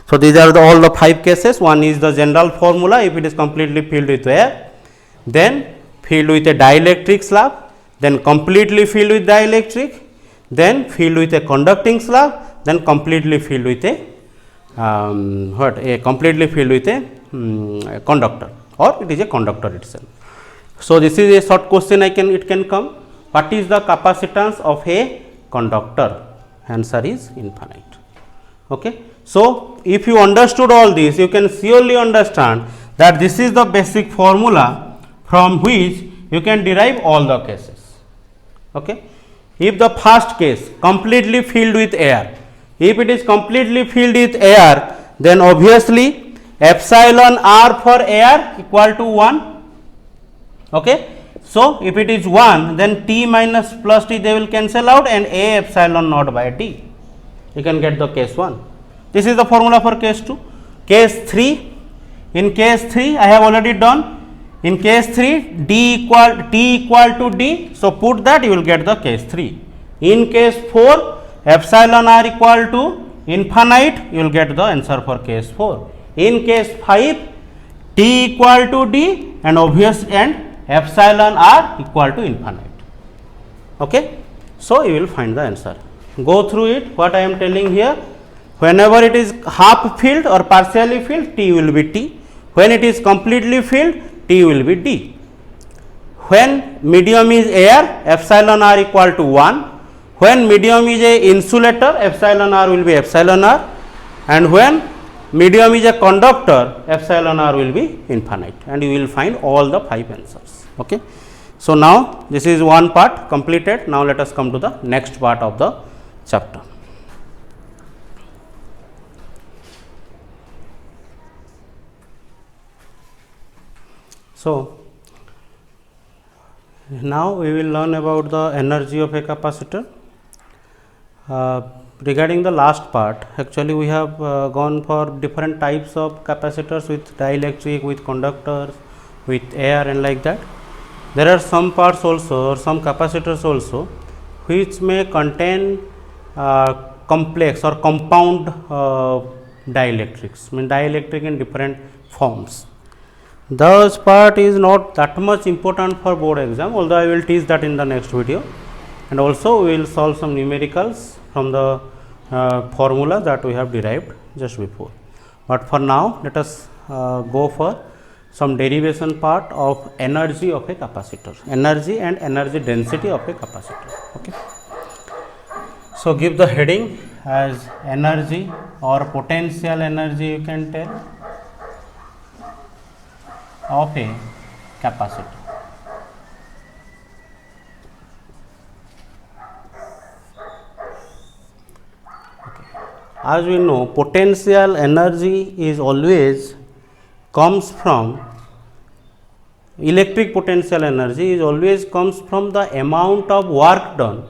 So, these are all the 5 cases. One is the general formula, if it is completely filled with air, then filled with a dielectric slab, then completely filled with dielectric, then filled with a conducting slab, then completely filled with a conductor, or it is a conductor itself. So, this is a short question it can come. What is the capacitance of a conductor? Answer is infinite. Okay. So, if you understood all this, you can surely understand that this is the basic formula from which you can derive all the cases. Okay. If the first case completely filled with air, if it is completely filled with air, then obviously epsilon r for air equal to 1. Okay. So, if it is 1, then T minus plus T they will cancel out and A epsilon naught by D. You can get the case 1. This is the formula for case 2. Case 3, in case 3 I have already done. In case 3 T equal to D, so put that you will get the case 3. In case 4 epsilon r equal to infinite, you will get the answer for case 4. In case 5 T equal to D and epsilon r equal to infinite. Okay. So, you will find the answer. Go through it, what I am telling here. Whenever it is half filled or partially filled, T will be T. When it is completely filled, T will be D. When medium is air, epsilon r equal to 1. When medium is a insulator, epsilon r will be epsilon r. And when medium is a conductor, epsilon r will be infinite. And you will find all the 5 answers. Okay. So, now this is one part completed. Now, let us come to the next part of the chapter. So, now we will learn about the energy of a capacitor. Regarding the last part, actually we have gone for different types of capacitors with dielectric, with conductors, with air and like that. There are some parts also or some capacitors also which may contain complex or compound dielectrics, dielectric in different forms. Thus part is not that much important for board exam, although I will teach that in the next video, and also we will solve some numericals from the formula that we have derived just before. But for now, let us go for some derivation part of energy of a capacitor, energy and energy density of a capacitor. Okay. So, give the heading as energy or potential energy, you can tell, of a capacitor. as we know, potential energy is always comes from electric potential energy is always comes from the amount of work done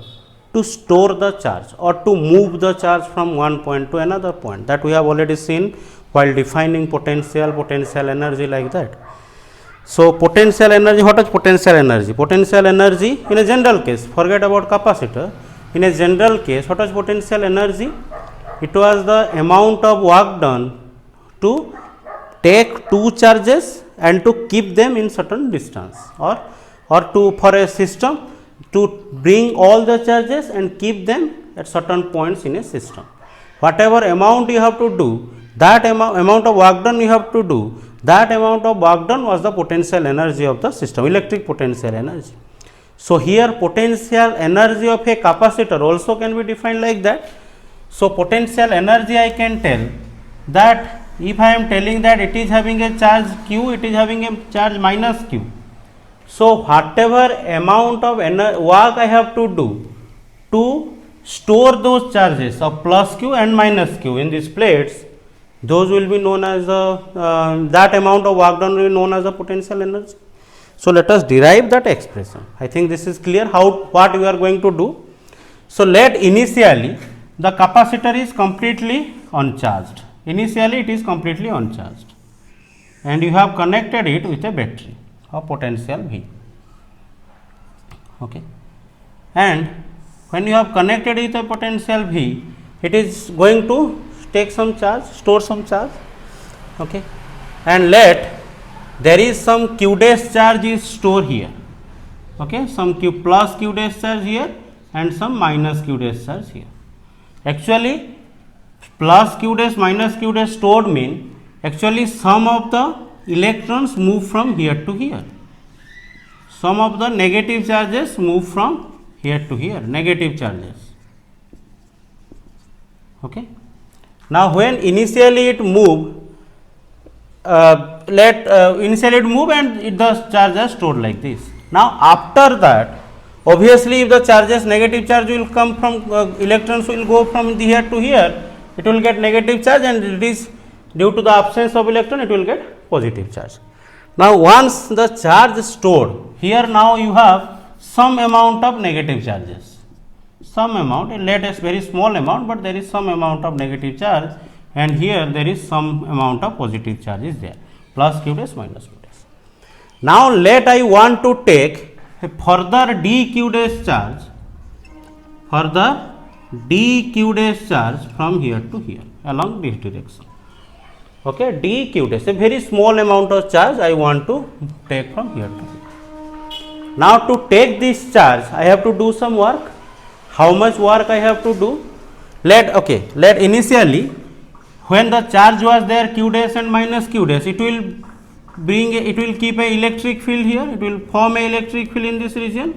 to store the charge or to move the charge from one point to another point, that we have already seen while defining potential energy like that. So, potential energy, what is potential energy? Potential energy in a general case, forget about capacitor, in a general case what was potential energy? It was the amount of work done to take two charges and to keep them in certain distance, or to for a system to bring all the charges and keep them at certain points in a system. Whatever amount you have to do, that amount of work done you have to do, that amount of work done was the potential energy of the system, electric potential energy. So, here potential energy of a capacitor also can be defined like that. So, potential energy I can tell that if I am telling that it is having a charge q, it is having a charge minus q. So, whatever amount of work I have to do to store those charges of plus q and minus q in these plates, those will be known as that amount of work done will be known as the potential energy. So, let us derive that expression. I think this is clear what we are going to do. So, let initially the capacitor is completely uncharged. Initially it is completely uncharged and you have connected it with a battery of potential V. Okay. And when you have connected it with a potential V, it is going to take some charge, store some charge. Okay. And let there is some q dash charge is stored here. Okay. Some q plus q dash charge here and some minus q dash charge here. Actually, plus q dash minus q dash stored mean actually some of the electrons move from here to here. Some of the negative charges move from here to here, negative charges. Okay. Now, when initially it move, initially it move and the charges stored like this. Now, after that, obviously, if the charges negative charge will come from electrons will go from here to here, it will get negative charge, and it is due to the absence of electron it will get positive charge. Now, once the charge stored here, now you have some amount of negative charges, some amount, let us very small amount, but there is some amount of negative charge, and here there is some amount of positive charge is there, plus q dash minus q dash. Now, let I want to take a further dq dash charge, further dq dash charge from here to here along this direction. Okay, dq dash, a very small amount of charge I want to take from here to here. Now, to take this charge I have to do some work. How much work I have to do? Let initially when the charge was there q dash and minus q dash, it will keep a electric field here, it will form a electric field in this region.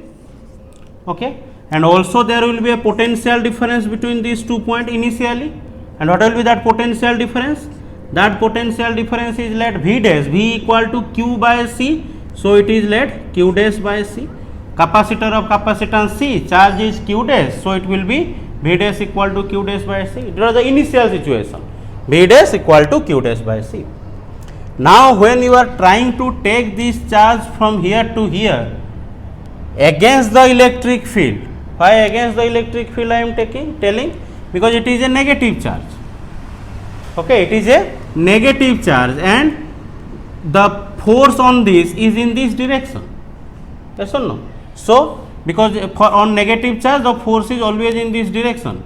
Okay. And also there will be a potential difference between these 2 points initially, and what will be that potential difference? That potential difference is let V dash, V equal to Q by C, so it is let Q dash by C. Capacitor of capacitance C, charge is Q dash, so it will be V dash equal to Q dash by C. It was the initial situation, V dash equal to Q dash by C. Now, when you are trying to take this charge from here to here against the electric field, why against the electric field I am telling? Because it is a negative charge. Okay, it is a negative charge and the force on this is in this direction. Yes or no? So, because on negative charge the force is always in this direction.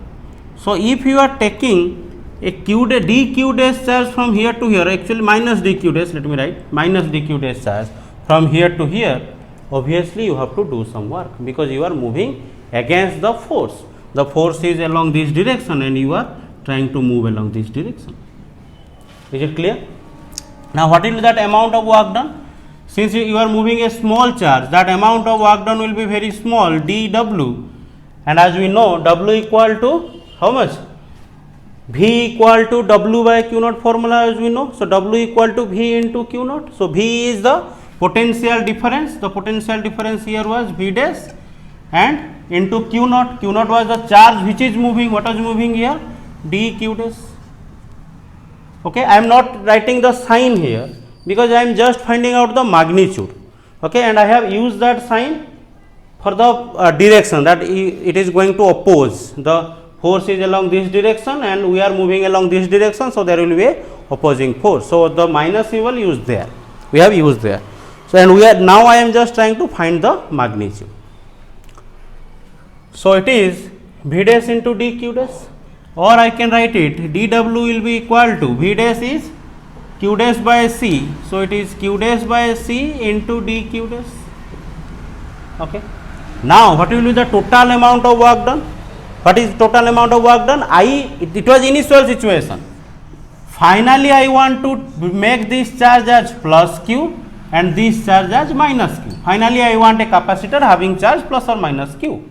So, if you are taking a dq dash charge from here to here, actually minus dq dash, let me write minus dq dash charge from here to here, obviously you have to do some work because you are moving against the force. The force is along this direction and you are trying to move along this direction. Is it clear? Now, what is that amount of work done? Since you are moving a small charge, that amount of work done will be very small, dw, and as we know w equal to how much? V equal to w by q naught formula, as we know. So, w equal to v into q naught. So, v is the potential difference. The potential difference here was v dash and into q naught. Q naught was the charge which is moving. What is moving here? d q dash. Okay, I am not writing the sign here because I am just finding out the magnitude. Okay, and I have used that sign for the direction that it is going to oppose. The force is along this direction and we are moving along this direction, so there will be a opposing force. So the minus symbol used there, we have used there. So and we are now I am just trying to find the magnitude. So it is v dash into dq dash, or I can write it dw will be equal to v dash is q dash by c. So it is q dash by c into dq dash. Okay. Now what will be the total amount of work done? What is total amount of work done? It was initial situation. Finally I want to make this charge as plus q and this charge as minus q. Finally I want a capacitor having charge plus or minus q.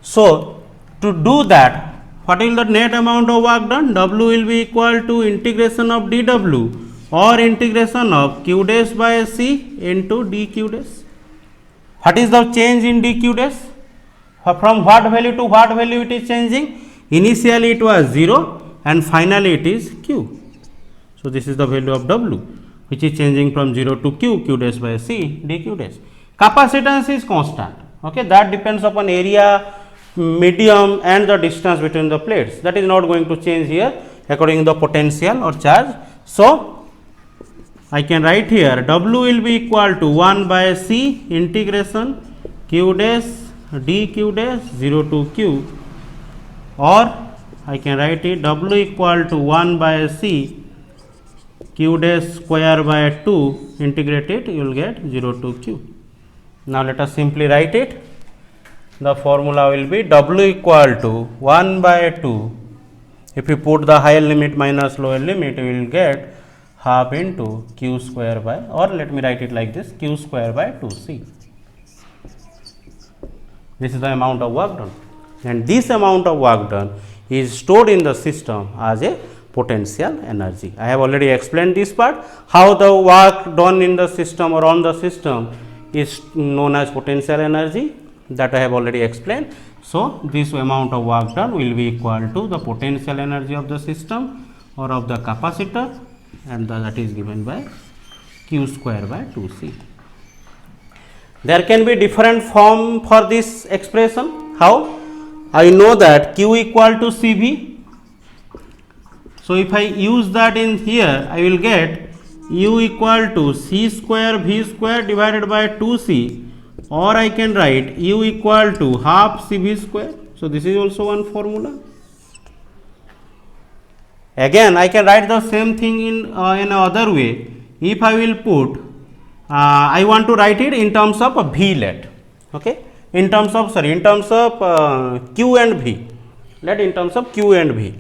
So to do that, what will the net amount of work done? W will be equal to integration of dw or integration of q dash by c into dq dash. What is the change in dq dash? From what value to what value it is changing? Initially it was 0 and finally it is q. So this is the value of w, which is changing from 0 to q dash by c dq dash. Capacitance is constant. Okay, that depends upon area, medium and the distance between the plates. That is not going to change here according to the potential or charge. So I can write here w will be equal to 1 by c integration q dash dq dash 0 to q, or I can write it w equal to 1 by c q dash square by 2 integrate it, you will get 0 to q. Now let us simply write it. The formula will be w equal to 1 by 2. If you put the higher limit minus lower limit, you will get half into q square by, or let me write it like this, q square by 2c. This is the amount of work done, and this amount of work done is stored in the system as a potential energy. I have already explained this part, how the work done in the system or on the system is known as potential energy, that I have already explained. So this amount of work done will be equal to the potential energy of the system or of the capacitor, and that is given by q square by 2c. There can be different form for this expression. How? I know that q equal to cv. So if I use that in here, I will get u equal to c square v square divided by 2c, or I can write u equal to half cv square. So this is also one formula. Again I can write the same thing in another way. If I will put I want to write it in terms of v let, okay, in terms of q and v, let in terms of q and v.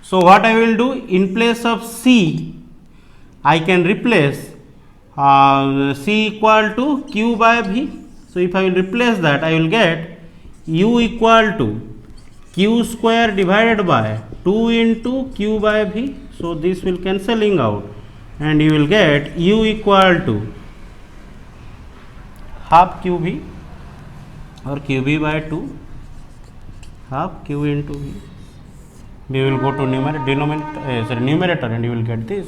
So what I will do, in place of c I can replace c equal to q by v. So if I will replace that, I will get u equal to q square divided by 2 into q by v. So this will cancelling out, and you will get u equal to half qv or qv by 2 half q into v. We will go to numerator and you will get this.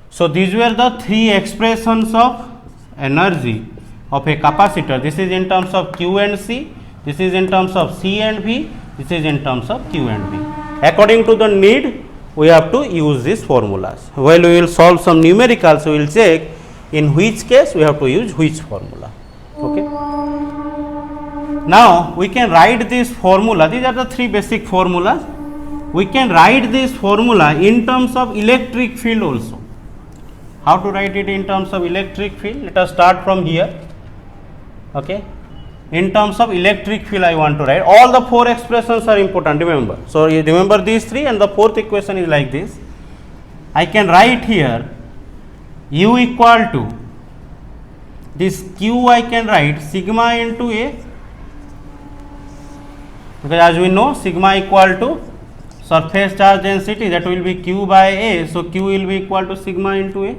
So these were the three expressions of energy of a capacitor. This is in terms of q and c, this is in terms of c and v, this is in terms of q and v. According to the need, we have to use these formulas. While we will solve some numericals, we will check in which case we have to use which formula. Okay. Now we can write this formula. These are the three basic formulas. We can write this formula in terms of electric field also. How to write it in terms of electric field? Let us start from here. Okay. In terms of electric field, I want to write. All the four expressions are important, remember. So you remember these three, and the fourth equation is like this. I can write here u equal to this q, I can write sigma into a, because as we know sigma equal to surface charge density, that will be q by a. So q will be equal to sigma into a.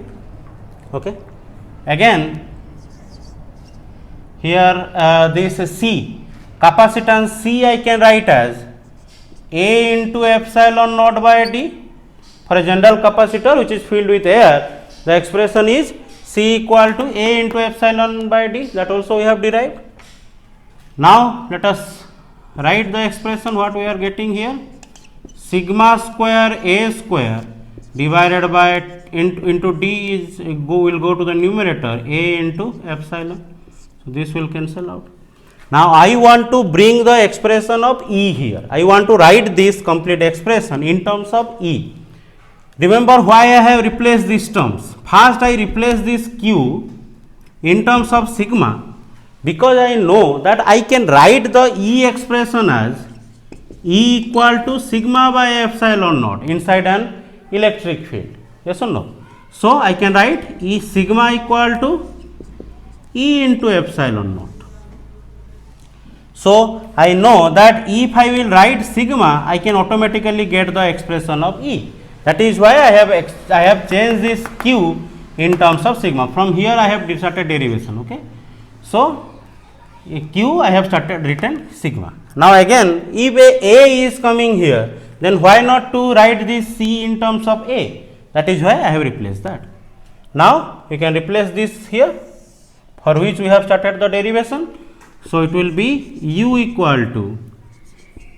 Okay. Again here this C, capacitance C I can write as A into epsilon naught by D. For a general capacitor which is filled with air, the expression is C equal to A into epsilon by D. That also we have derived. Now let us write the expression what we are getting here. Sigma square A square divided by into D is will go to the numerator, A into epsilon. So this will cancel out. Now I want to bring the expression of E here. I want to write this complete expression in terms of E. Remember why I have replaced these terms. First I replace this Q in terms of sigma, because I know that I can write the E expression as E equal to sigma by epsilon naught inside an electric field. Yes or no? So I can write E sigma equal to E into epsilon naught. So I know that if I will write sigma, I can automatically get the expression of E. That is why I have changed this Q in terms of sigma. From here I have started derivation. Okay. So Q I have started written sigma. Now again, if A is coming here, then why not to write this C in terms of A? That is why I have replaced that. Now you can replace this here, for which we have started the derivation. So it will be U equal to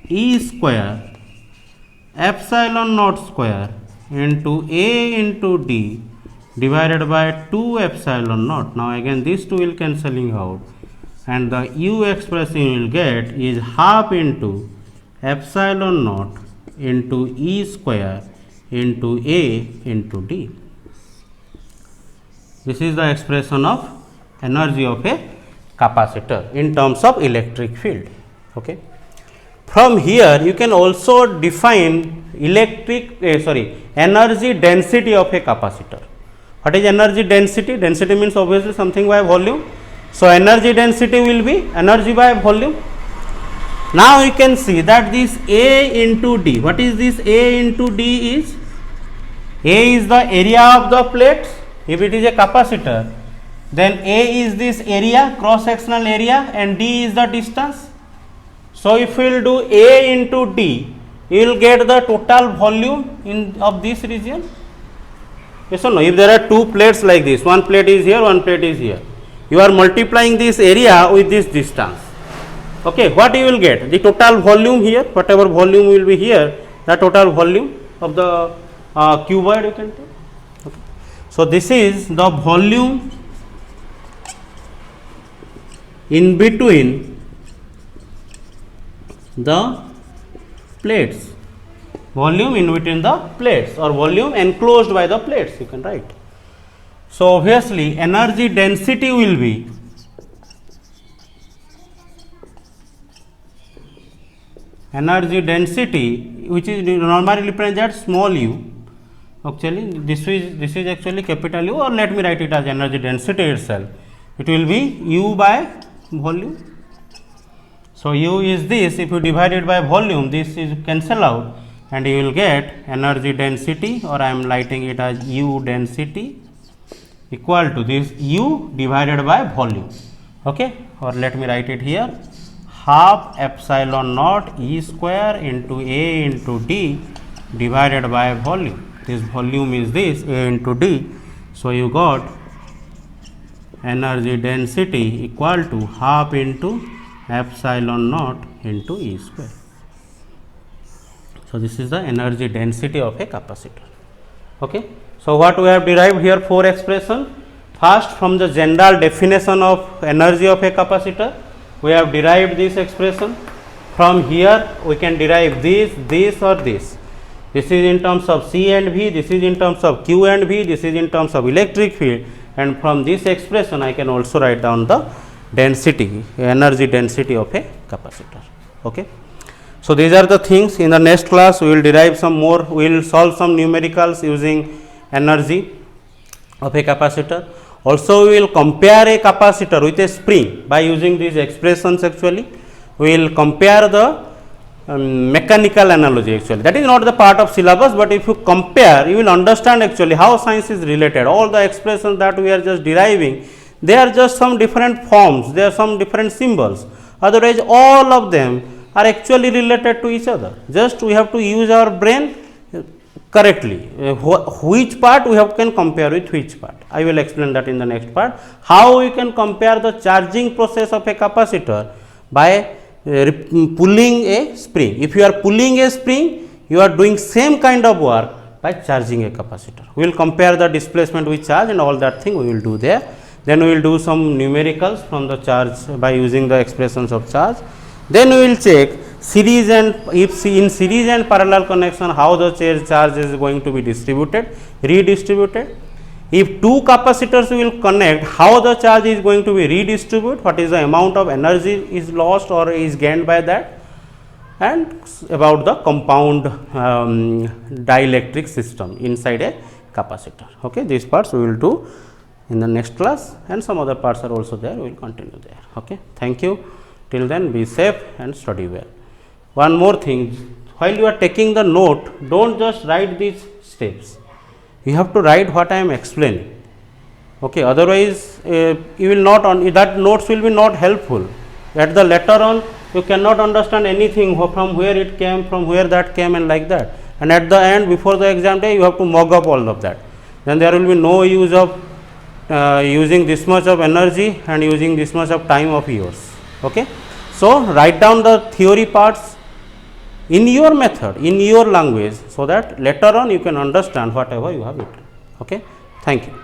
E square epsilon naught square into A into D divided by 2 epsilon naught. Now again these two will cancelling out, and the U expression you will get is half into epsilon naught into E square into A into D. This is the expression of energy of a capacitor in terms of electric field. Okay. From here you can also define energy density of a capacitor. What is energy density? Density means obviously something by volume. So energy density will be energy by volume. Now you can see that this A into D, what is this A into D is? A is the area of the plates. If it is a capacitor, then A is this area, cross sectional area, and D is the distance. So if we will do A into D, you will get the total volume of this region. Yes or no? If there are two plates like this, one plate is here, one plate is here, you are multiplying this area with this distance. Okay, what you will get? The total volume here, whatever volume will be here, the total volume of the cuboid you can take. Okay. So this is the volume in between the plates, volume in between the plates, or volume enclosed by the plates you can write. So obviously energy density will be which is normally represented small u. Actually this is actually capital U, or let me write it as energy density itself. It will be U by volume. So U is this, if you divide it by volume, this is cancel out, and you will get energy density, or I am writing it as U density equal to this U divided by volume. Okay, or let me write it here, half epsilon naught E square into A into D divided by volume. This volume is this A into D. So you got energy density equal to half into epsilon naught into E square. So this is the energy density of a capacitor. Okay. So what we have derived here, 4 expression. First, from the general definition of energy of a capacitor, we have derived this expression. From here we can derive this or this. This is in terms of C and V, this is in terms of Q and V, this is in terms of electric field, and from this expression I can also write down the density, energy density of a capacitor. Okay. So these are the things. In the next class we will derive some more, we will solve some numericals using energy of a capacitor. Also we will compare a capacitor with a spring by using these expressions. Actually we will compare the mechanical analogy. Actually that is not the part of syllabus, but if you compare you will understand actually how science is related. All the expressions that we are just deriving, they are just some different forms, they are some different symbols, otherwise all of them are actually related to each other. Just we have to use our brain correctly. Which part we have can compare with which part. I will explain that in the next part. How we can compare the charging process of a capacitor by pulling a spring. If you are pulling a spring, you are doing same kind of work by charging a capacitor. We will compare the displacement with charge and all that thing we will do there. Then we will do some numericals from the charge by using the expressions of charge. Then we will check series and if in series and parallel connection how the charge is going to be distributed, redistributed. If two capacitors will connect, how the charge is going to be redistributed, what is the amount of energy is lost or is gained by that, and about the compound dielectric system inside a capacitor. Okay, these parts we will do in the next class, and some other parts are also there, we will continue there. Okay, thank you. Till then, be safe and study well. One more thing, while you are taking the note, don't just write these steps. You have to write what I am explaining. Okay, otherwise you will not that notes will be not helpful. At the later on, you cannot understand anything from where it came, from where that came, and like that. And at the end, before the exam day, you have to mug up all of that. Then there will be no use of using this much of energy and using this much of time of yours. Okay, so write down the theory parts in your method, in your language, so that later on you can understand whatever you have written. Okay, thank you.